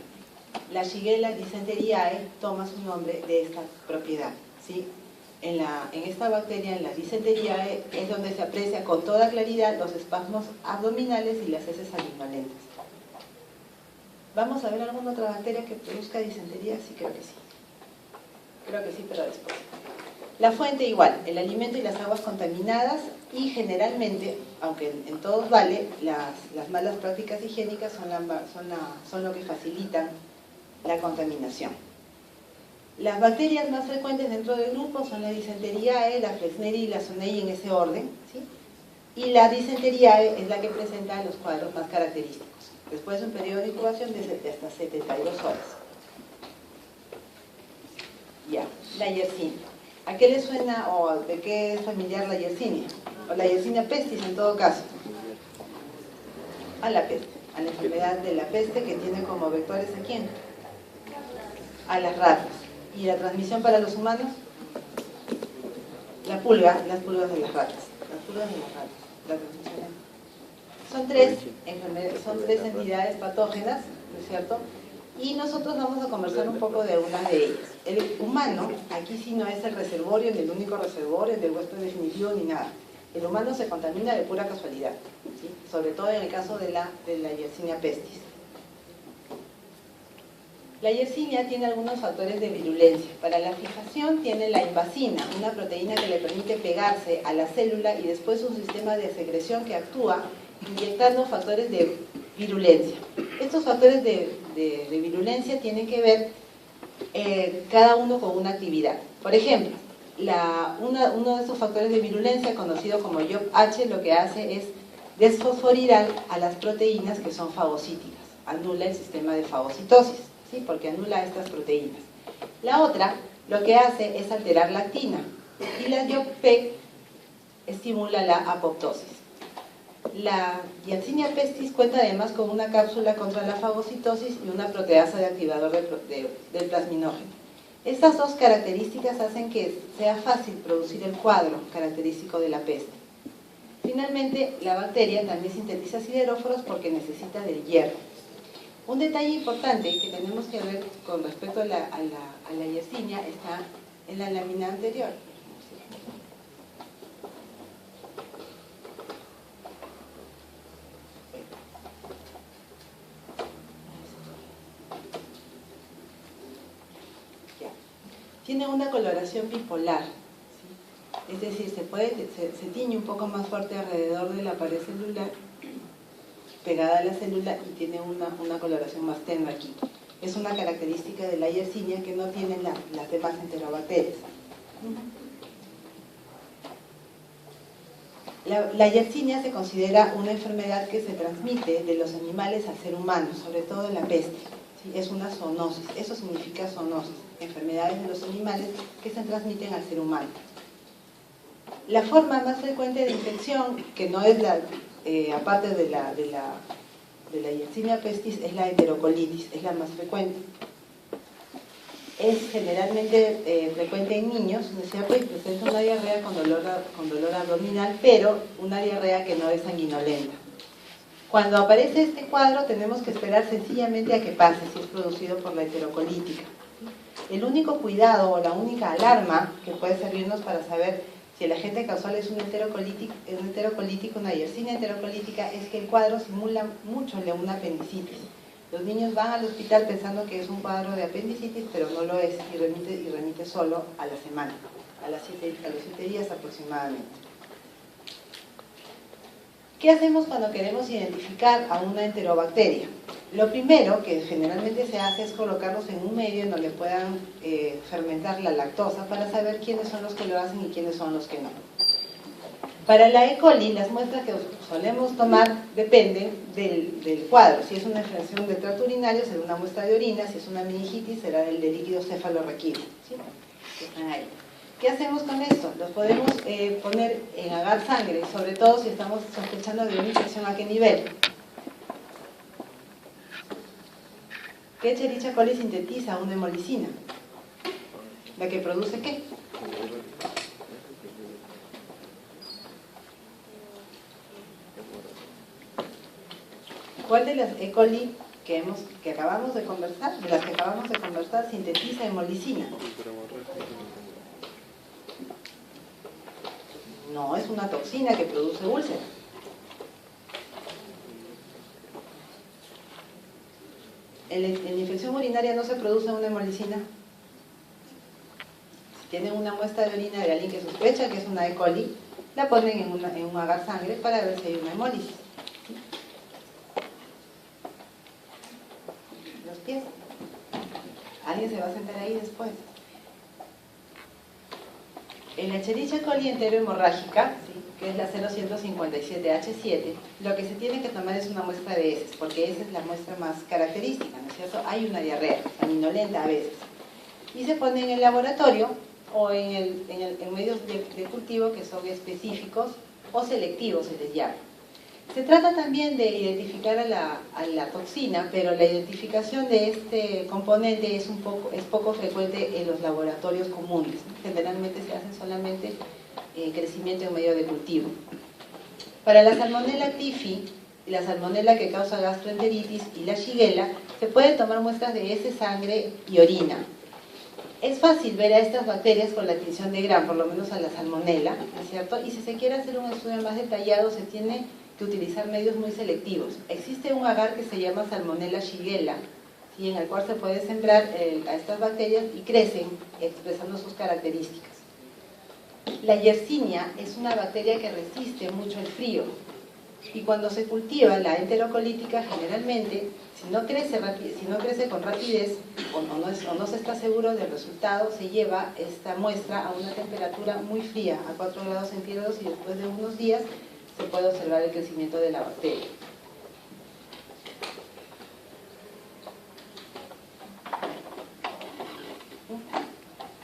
La Shigella dysenteriae toma su nombre de esta propiedad, ¿sí? En esta bacteria, en la Dysenteriae, es donde se aprecia con toda claridad los espasmos abdominales y las heces sanguinolentas. ¿Vamos a ver alguna otra bacteria que produzca disentería? Sí, creo que sí. Creo que sí, pero después. La fuente igual, el alimento y las aguas contaminadas, y generalmente, aunque en todos vale, las malas prácticas higiénicas son lo que facilitan la contaminación. Las bacterias más frecuentes dentro del grupo son la Dysenteriae, la Flexneri y la Sonei en ese orden, ¿sí? Y la Dysenteriae es la que presenta los cuadros más característicos. Después de un periodo de incubación de hasta 72 horas. Ya, la Yersinia. ¿A qué le suena o de qué es familiar la Yersinia? O la Yersinia pestis en todo caso. A la peste, a la enfermedad de la peste que tiene como vectores ¿a quién? A las ratas. ¿Y la transmisión para los humanos? La pulga, las pulgas de las ratas. Las pulgas de las ratas. La transmisión. Son tres entidades patógenas, ¿no es cierto? Y nosotros vamos a conversar un poco de una de ellas. El humano, aquí sí no es el reservorio, ni el único reservorio, del huésped definitivo, ni nada. El humano se contamina de pura casualidad, ¿sí? Sobre todo en el caso de la Yersinia pestis. La Yersinia tiene algunos factores de virulencia. Para la fijación tiene la invasina, una proteína que le permite pegarse a la célula y después un sistema de secreción que actúa inyectando factores de virulencia. Estos factores de virulencia tienen que ver cada uno con una actividad. Por ejemplo, uno de estos factores de virulencia, conocido como YOP-H, lo que hace es desfosforilar a las proteínas que son fagocíticas, anula el sistema de fagocitosis, ¿sí? Porque anula estas proteínas. La otra, lo que hace es alterar la actina, y la YOP-P estimula la apoptosis. La Yersinia pestis cuenta además con una cápsula contra la fagocitosis y una proteasa de activador del plasminógeno. Estas dos características hacen que sea fácil producir el cuadro característico de la peste. Finalmente, la bacteria también sintetiza sideróforos porque necesita del hierro. Un detalle importante que tenemos que ver con respecto a la Yersinia está en la lámina anterior. Tiene una coloración bipolar, ¿sí? Es decir, se tiñe un poco más fuerte alrededor de la pared celular, pegada a la célula, y tiene una coloración más tenue aquí. Es una característica de la Yersinia que no tienen las demás enterobacterias. La Yersinia se considera una enfermedad que se transmite de los animales al ser humano, sobre todo la peste. ¿Sí? Es una zoonosis, eso significa zoonosis, enfermedades de los animales que se transmiten al ser humano. La forma más frecuente de infección, que no es aparte de la Yersinia pestis, es la enterocolitis, es la más frecuente. Es generalmente frecuente en niños, ¿no es cierto? Y presenta una diarrea con dolor abdominal, pero una diarrea que no es sanguinolenta. Cuando aparece este cuadro tenemos que esperar sencillamente a que pase, si es producido por la enterocolítica. El único cuidado o la única alarma que puede servirnos para saber si el agente causal es un enterocolítico, una Yersinia enterocolítica, es que el cuadro simula mucho de una apendicitis. Los niños van al hospital pensando que es un cuadro de apendicitis, pero no lo es, y remite solo a la semana, a los 7 días aproximadamente. ¿Qué hacemos cuando queremos identificar a una enterobacteria? Lo primero que generalmente se hace es colocarlos en un medio en donde puedan fermentar la lactosa para saber quiénes son los que lo hacen y quiénes son los que no. Para la E. coli, las muestras que solemos tomar dependen del cuadro. Si es una infección de tracto urinario, será una muestra de orina. Si es una meningitis, será el de líquido cefalorraquídeo, ¿sí? Que están ahí. ¿Qué hacemos con esto? Los podemos poner en agar sangre, sobre todo si estamos sospechando de una infección. ¿A qué nivel? ¿Qué Escherichia coli sintetiza una hemolicina? ¿La que produce qué? ¿Cuál de las E. coli que acabamos de conversar, sintetiza hemolicina? No, es una toxina que produce úlcera. En la infección urinaria no se produce una hemolicina. Si tienen una muestra de orina de alguien que sospecha que es una E. coli, la ponen en un agar sangre para ver si hay una hemólisis. ¿Sí? Los pies. Alguien se va a sentar ahí después. En la Escherichia coli enterohemorrágica, ¿sí?, que es la 0157H7, lo que se tiene que tomar es una muestra de heces, porque esa es la muestra más característica, ¿no es cierto? Hay una diarrea, sanguinolenta a veces. Y se pone en el laboratorio o en medios de cultivo que son específicos o selectivos, se les llama. Se trata también de identificar a la toxina, pero la identificación de este componente es poco frecuente en los laboratorios comunes, ¿no? Generalmente se hace solamente crecimiento en medio de cultivo. Para la Salmonella typhi, la salmonela que causa gastroenteritis y la Shigella, se pueden tomar muestras de heces, sangre y orina. Es fácil ver a estas bacterias con la tinción de Gram, por lo menos a la salmonela, ¿no es cierto? Y si se quiere hacer un estudio más detallado, se tiene que utilizar medios muy selectivos. Existe un agar que se llama Salmonella Shigella, ¿sí?, en el cual se puede sembrar a estas bacterias y crecen expresando sus características. La Yersinia es una bacteria que resiste mucho el frío. Y cuando se cultiva la enterocolítica, generalmente, si no crece con rapidez o no se está seguro del resultado, se lleva esta muestra a una temperatura muy fría, a 4 grados centígrados, y después de unos días se puede observar el crecimiento de la bacteria.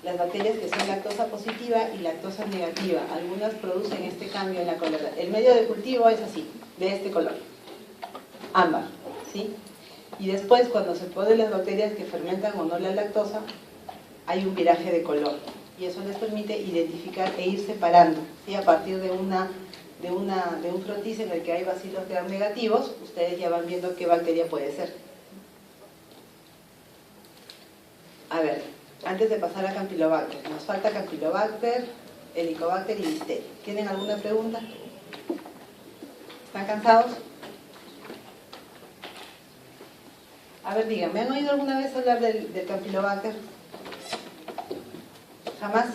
Las bacterias que son lactosa positiva y lactosa negativa, algunas producen este cambio en la color. El medio de cultivo es así, de este color, ámbar, ¿sí? Y después, cuando se ponen las bacterias que fermentan o no la lactosa, hay un viraje de color, y eso les permite identificar e ir separando, ¿sí? A partir de un frotis en el que hay bacilos gram negativos, ustedes ya van viendo qué bacteria puede ser. A ver, antes de pasar a Campylobacter, nos falta Campylobacter, Helicobacter y Listeria. ¿Tienen alguna pregunta? ¿Están cansados? A ver, díganme, ¿han oído alguna vez hablar del Campylobacter? ¿Jamás?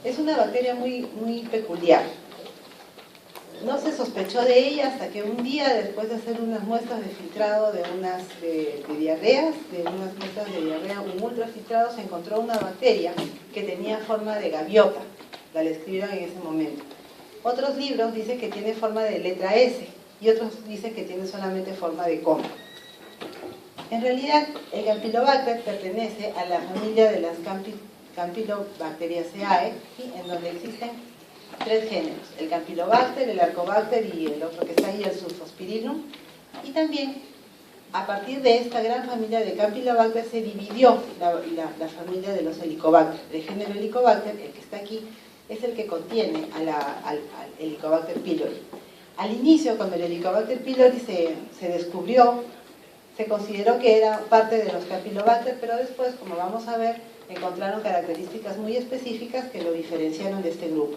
Es una bacteria muy peculiar. No se sospechó de ella hasta que un día, después de hacer unas muestras de filtrado de unas diarreas, de unas muestras de diarrea, un ultrafiltrado, se encontró una bacteria que tenía forma de gaviota. La describieron en ese momento. Otros libros dicen que tiene forma de letra S y otros dicen que tiene solamente forma de coma. En realidad, el Campylobacter pertenece a la familia de las Campylobacteriaceae, ¿sí? En donde existen 3 géneros, el Campylobacter, el Arcobacter y el otro que está ahí, el Sulfospirinum. Y también, a partir de esta gran familia de Campylobacter, se dividió la familia de los Helicobacter. El género Helicobacter, el que está aquí, es el que contiene al Helicobacter pylori. Al inicio, cuando el Helicobacter pylori se descubrió, se consideró que era parte de los Campylobacter, pero después, como vamos a ver, encontraron características muy específicas que lo diferenciaron de este grupo.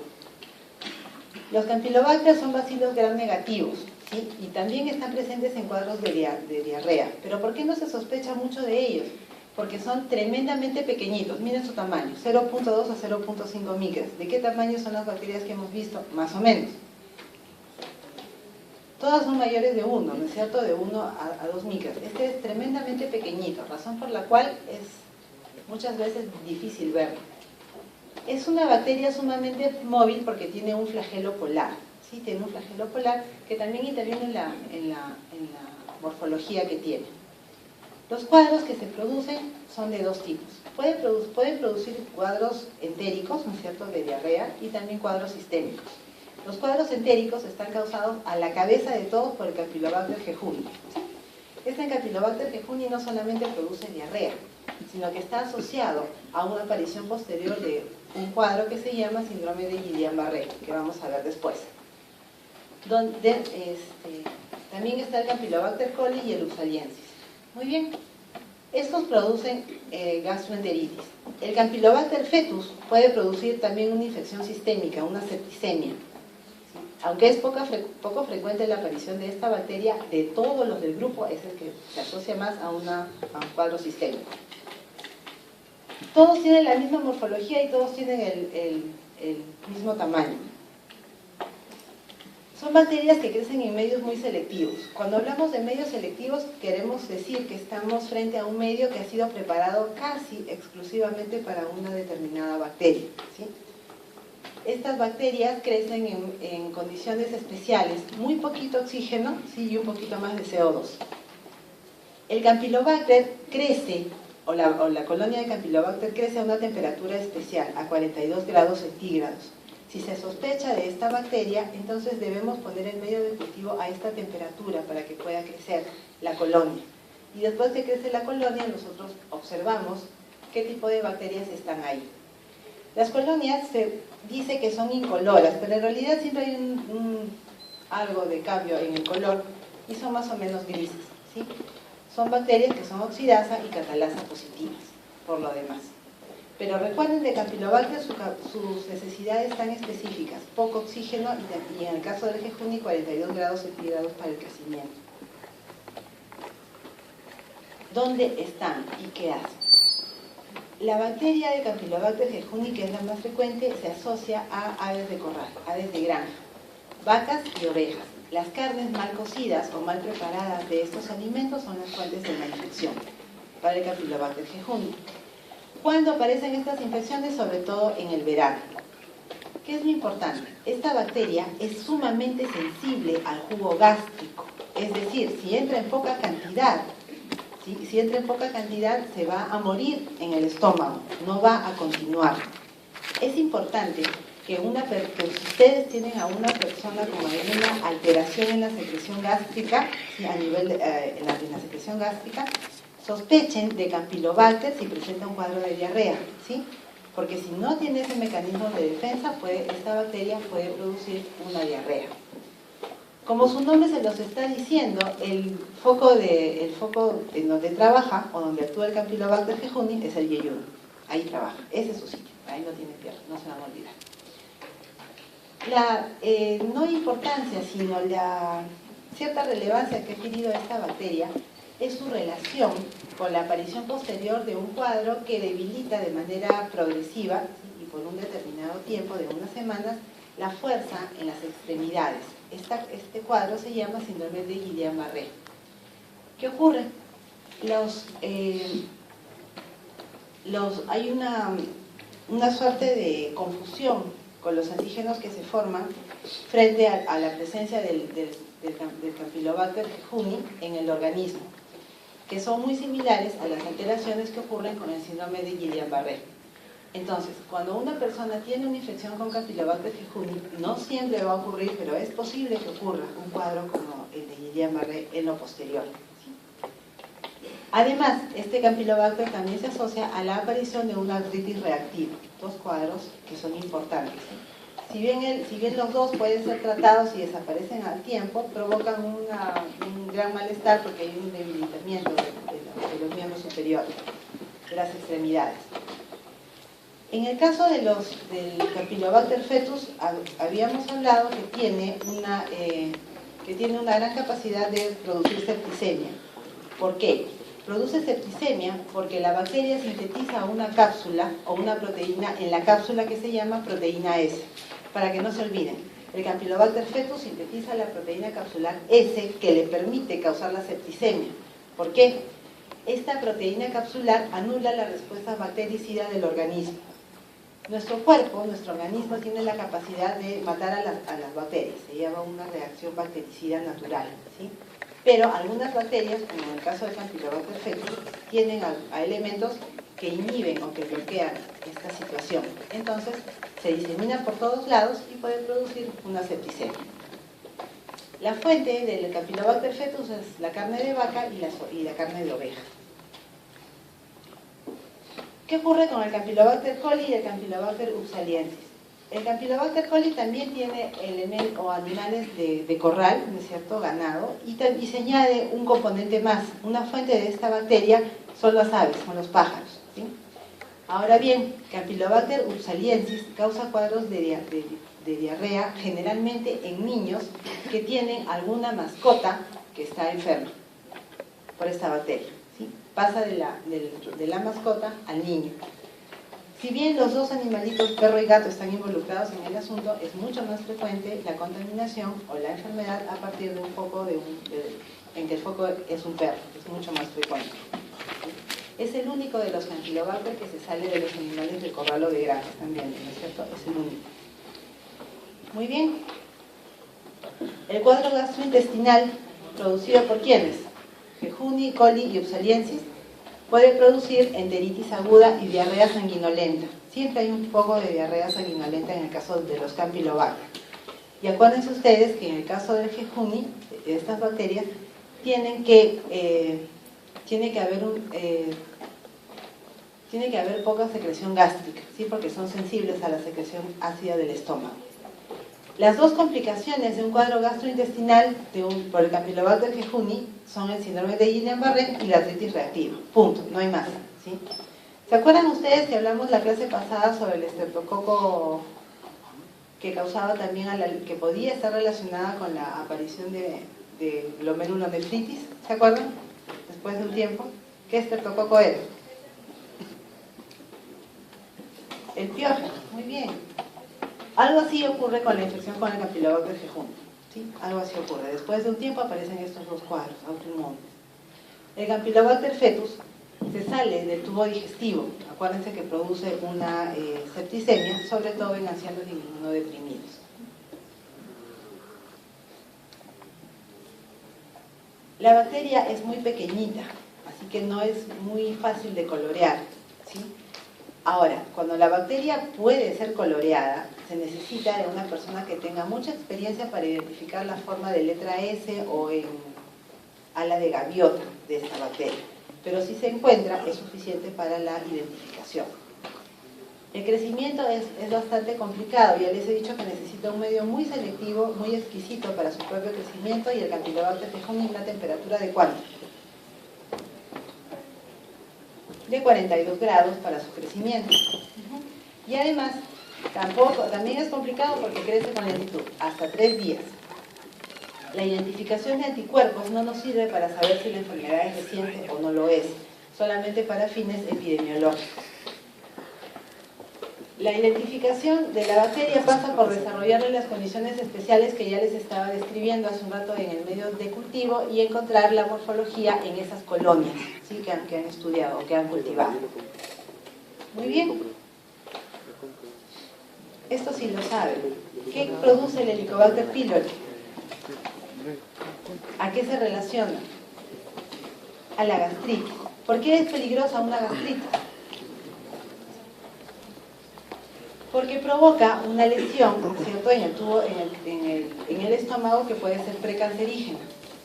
Los Campylobacter son bacilos gram negativos, ¿sí? Y también están presentes en cuadros de diarrea. ¿Pero por qué no se sospecha mucho de ellos? Porque son tremendamente pequeñitos. Miren su tamaño, 0.2 a 0.5 micras. ¿De qué tamaño son las bacterias que hemos visto? Más o menos. Todas son mayores de 1, ¿no es cierto? De 1 a 2 micras. Este es tremendamente pequeñito, razón por la cual es muchas veces difícil verlo. Es una bacteria sumamente móvil porque tiene un flagelo polar, ¿sí? Tiene un flagelo polar que también interviene en la morfología que tiene. Los cuadros que se producen son de 2 tipos. Pueden producir cuadros entéricos, ¿no es cierto?, de diarrea, y también cuadros sistémicos. Los cuadros entéricos están causados a la cabeza de todos por el Campylobacter jejuni. Este Campylobacter jejuni no solamente produce diarrea, sino que está asociado a una aparición posterior de un cuadro que se llama síndrome de Guillain-Barré, que vamos a ver después. También está el Campylobacter coli y el Upsaliensis. Muy bien, estos producen gastroenteritis. El Campylobacter fetus puede producir también una infección sistémica, una septicemia. Aunque es poco frecuente la aparición de esta bacteria, de todos los del grupo es el que se asocia más a un cuadro sistémico. Todos tienen la misma morfología y todos tienen el mismo tamaño. Son bacterias que crecen en medios muy selectivos. Cuando hablamos de medios selectivos, queremos decir que estamos frente a un medio que ha sido preparado casi exclusivamente para una determinada bacteria, ¿sí? Estas bacterias crecen en condiciones especiales, muy poquito oxígeno, ¿sí? Y un poquito más de CO2. El Campylobacter crece, o la colonia de Campylobacter crece a una temperatura especial, a 42 grados centígrados. Si se sospecha de esta bacteria, entonces debemos poner el medio de cultivo a esta temperatura para que pueda crecer la colonia. Y después que crece la colonia, nosotros observamos qué tipo de bacterias están ahí. Las colonias se dice que son incoloras, pero en realidad siempre hay algo de cambio en el color y son más o menos grises, ¿sí? Son bacterias que son oxidasa y catalasa positivas, por lo demás. Pero recuerden de Campylobacter sus necesidades tan específicas, poco oxígeno y en el caso del jejuni 42 grados centígrados para el crecimiento. ¿Dónde están y qué hacen? La bacteria de Campylobacter jejuni, que es la más frecuente, se asocia a aves de corral, aves de granja. vacas y ovejas. Las carnes mal cocidas o mal preparadas de estos alimentos son las fuentes de la infección para el Campylobacter jejuni. ¿Cuándo aparecen estas infecciones? Sobre todo en el verano. ¿Qué es lo importante? Esta bacteria es sumamente sensible al jugo gástrico, es decir, si entra en poca cantidad, ¿sí? Si entra en poca cantidad se va a morir en el estómago, no va a continuar. Es importante que si ustedes tienen a una persona con alguna alteración en la secreción gástrica, ¿sí? A nivel en la secreción gástrica, sospechen de Campylobacter si presenta un cuadro de diarrea, ¿sí? Porque si no tiene ese mecanismo de defensa, esta bacteria puede producir una diarrea. Como su nombre se los está diciendo, el foco en donde trabaja o donde actúa el Campylobacter jejuni es el yeyuno. Ahí trabaja, ese es su sitio, ahí no tiene pierde, no se van a olvidar. La no importancia, sino la cierta relevancia que ha adquirido esta bacteria es su relación con la aparición posterior de un cuadro que debilita de manera progresiva, ¿sí? Y por un determinado tiempo de unas semanas, la fuerza en las extremidades. Este cuadro se llama síndrome de Guillain-Barré. ¿Qué ocurre? Hay una suerte de confusión con los antígenos que se forman frente a la presencia del Campylobacter jejuni en el organismo, que son muy similares a las alteraciones que ocurren con el síndrome de Guillain-Barré. Entonces, cuando una persona tiene una infección con Campylobacter jejuni, no siempre va a ocurrir, pero es posible que ocurra un cuadro como el de Guillain-Barré en lo posterior. Además, este Campylobacter también se asocia a la aparición de una artritis reactiva, dos cuadros que son importantes. Si bien los dos pueden ser tratados y desaparecen al tiempo, provocan un gran malestar porque hay un debilitamiento de los miembros superiores, de las extremidades. En el caso del Campylobacter fetus, habíamos hablado que tiene una gran capacidad de producir septicemia. ¿Por qué? Produce septicemia porque la bacteria sintetiza una cápsula o una proteína en la cápsula que se llama proteína S. Para que no se olviden, el Campylobacter fetus sintetiza la proteína capsular S que le permite causar la septicemia. ¿Por qué? Esta proteína capsular anula la respuesta bactericida del organismo. Nuestro cuerpo, nuestro organismo tiene la capacidad de matar a las bacterias, se llama una reacción bactericida natural, ¿sí? Pero algunas bacterias, como en el caso del Campylobacter fetus, tienen a elementos que inhiben o que bloquean esta situación. Entonces, se disemina por todos lados y puede producir una septicemia. La fuente del Campylobacter fetus es la carne de vaca y la carne de oveja. ¿Qué ocurre con el Campylobacter coli y el Campylobacter upsaliensis? El Campylobacter coli también tiene animales de corral, ¿no es cierto?, ganado, y se añade un componente más. Una fuente de esta bacteria son las aves, son los pájaros, ¿sí? Ahora bien, Campylobacter upsaliensis causa cuadros de diarrea generalmente en niños que tienen alguna mascota que está enferma por esta bacteria, ¿sí? Pasa de la mascota al niño. Si bien los dos animalitos, perro y gato, están involucrados en el asunto, es mucho más frecuente la contaminación o la enfermedad a partir de un foco en que el foco es un perro, es mucho más frecuente. Es el único de los Campylobacter que se sale de los animales de corral o de granja también, ¿no es cierto? Es el único. Muy bien. El cuadro gastrointestinal, producido por ¿quiénes? Jejuni, coli y upsaliensis, puede producir enteritis aguda y diarrea sanguinolenta. Siempre hay un poco de diarrea sanguinolenta en el caso de los Campylobacter. Y acuérdense ustedes que en el caso del jejuni, de estas bacterias, tiene que haber poca secreción gástrica, ¿sí? Porque son sensibles a la secreción ácida del estómago. Las dos complicaciones de un cuadro gastrointestinal por el Campylobacter jejuni son el síndrome de Guillain-Barré y la artritis reactiva. Punto, no hay más, ¿sí? ¿Se acuerdan ustedes que hablamos la clase pasada sobre el estreptococo que causaba también, que podía estar relacionada con la aparición de glomerulonefritis? ¿Se acuerdan? Después de un tiempo. ¿Qué estreptococo era? El piógeno, muy bien. Algo así ocurre con la infección con el Campylobacter jejuni, ¿sí? Algo así ocurre. Después de un tiempo aparecen estos dos cuadros autoinmunes. El Campylobacter fetus se sale del tubo digestivo. Acuérdense que produce una septicemia, sobre todo en ancianos inmunodeprimidos. La bacteria es muy pequeñita, así que no es muy fácil de colorear, ¿sí? Ahora, cuando la bacteria puede ser coloreada, se necesita de una persona que tenga mucha experiencia para identificar la forma de letra S o en ala de gaviota de esta bacteria. Pero si se encuentra, es suficiente para la identificación. El crecimiento es bastante complicado. Ya les he dicho que necesita un medio muy selectivo, muy exquisito para su propio crecimiento, y el Campylobacter jejuni una temperatura de ¿cuánto? De 42 grados para su crecimiento. Y además, también es complicado porque crece con lentitud, hasta 3 días. La identificación de anticuerpos no nos sirve para saber si la enfermedad es reciente o no lo es, solamente para fines epidemiológicos. La identificación de la bacteria pasa por desarrollarle las condiciones especiales que ya les estaba describiendo hace un rato en el medio de cultivo y encontrar la morfología en esas colonias, ¿sí? que han estudiado o que han cultivado. Muy bien. Esto sí lo saben. ¿Qué produce el Helicobacter pylori? ¿A qué se relaciona? A la gastritis. ¿Por qué es peligrosa una gastritis? Porque provoca una lesión, ¿cierto?, en el tubo, en el estómago, que puede ser precancerígena,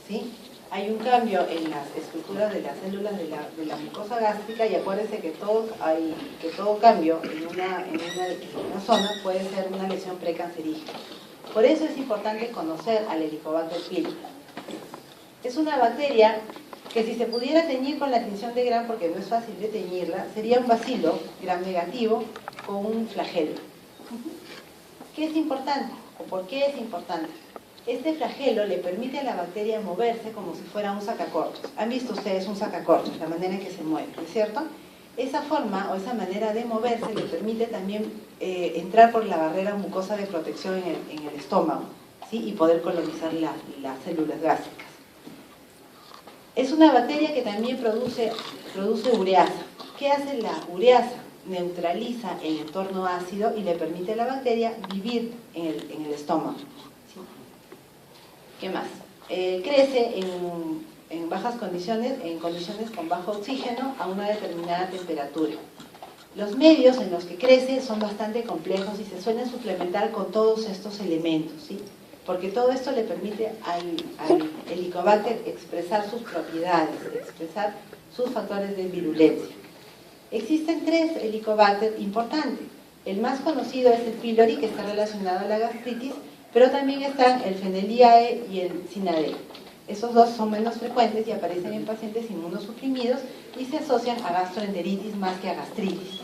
¿sí? Hay un cambio en las estructuras de las células de la mucosa gástrica, y acuérdense que todo cambio en una zona puede ser una lesión precancerígena. Por eso es importante conocer al Helicobacter pylori. Es una bacteria que, si se pudiera teñir con la tinción de Gram, porque no es fácil de teñirla, sería un bacilo Gram negativo con un flagelo. ¿Qué es importante? ¿O por qué es importante? Este flagelo le permite a la bacteria moverse como si fuera un sacacorchos. ¿Han visto ustedes un sacacorchos? La manera en que se mueve, ¿no es cierto? Esa forma o esa manera de moverse le permite también entrar por la barrera mucosa de protección en el estómago, ¿sí? Y poder colonizar las células gástricas. Es una bacteria que también produce ureasa. ¿Qué hace la ureasa? Neutraliza el entorno ácido y le permite a la bacteria vivir en el estómago, ¿sí? ¿Qué más? Crece en bajas condiciones, en condiciones con bajo oxígeno a una determinada temperatura. Los medios en los que crece son bastante complejos y se suelen suplementar con todos estos elementos, ¿sí? Porque todo esto le permite al Helicobacter expresar sus propiedades, expresar sus factores de virulencia. Existen 3 Helicobacter importantes. El más conocido es el pylori, que está relacionado a la gastritis, pero también están el Pheneliae y el Cynadei. Esos dos son menos frecuentes y aparecen en pacientes inmunosuprimidos y se asocian a gastroenteritis más que a gastritis.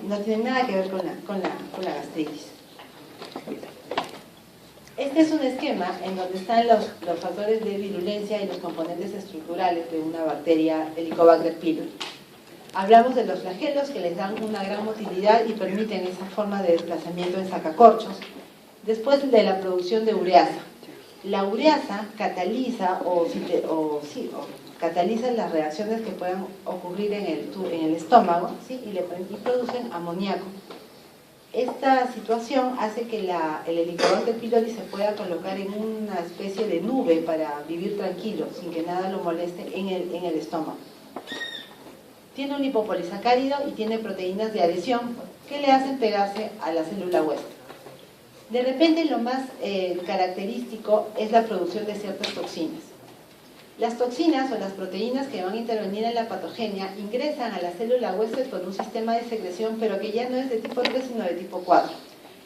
No tienen nada que ver con la gastritis. Este es un esquema en donde están los factores de virulencia y los componentes estructurales de una bacteria Helicobacter pylori. Hablamos de los flagelos, que les dan una gran motilidad y permiten esa forma de desplazamiento en sacacorchos. Después de la producción de ureasa. La ureasa cataliza cataliza las reacciones que puedan ocurrir en el estómago, ¿sí? y producen amoníaco. Esta situación hace que el Helicobacter pylori se pueda colocar en una especie de nube para vivir tranquilo, sin que nada lo moleste en el estómago. Tiene un lipopolisacárido y tiene proteínas de adhesión que le hacen pegarse a la célula huésped. De repente, lo más característico es la producción de ciertas toxinas. Las toxinas o las proteínas que van a intervenir en la patogenia ingresan a la célula huésped por un sistema de secreción, pero que ya no es de tipo 3 sino de tipo 4.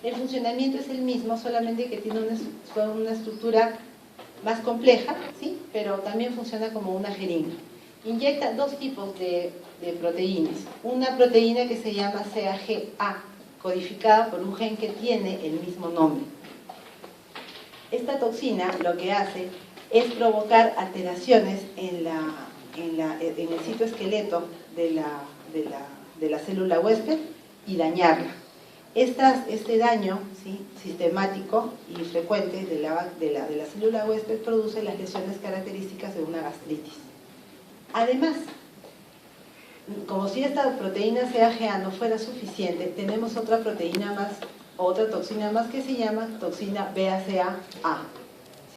El funcionamiento es el mismo, solamente que tiene una estructura más compleja, ¿sí? Pero también funciona como una jeringa. Inyecta 2 tipos de proteínas. Una proteína que se llama CAG-A, codificada por un gen que tiene el mismo nombre. Esta toxina lo que hace es provocar alteraciones en el citoesqueleto de la célula huésped y dañarla. Este daño, ¿sí?, sistemático y frecuente de la célula huésped produce las lesiones características de una gastritis. Además, como si esta proteína CAGA no fuera suficiente, tenemos otra proteína más, otra toxina más que se llama toxina BACA-A.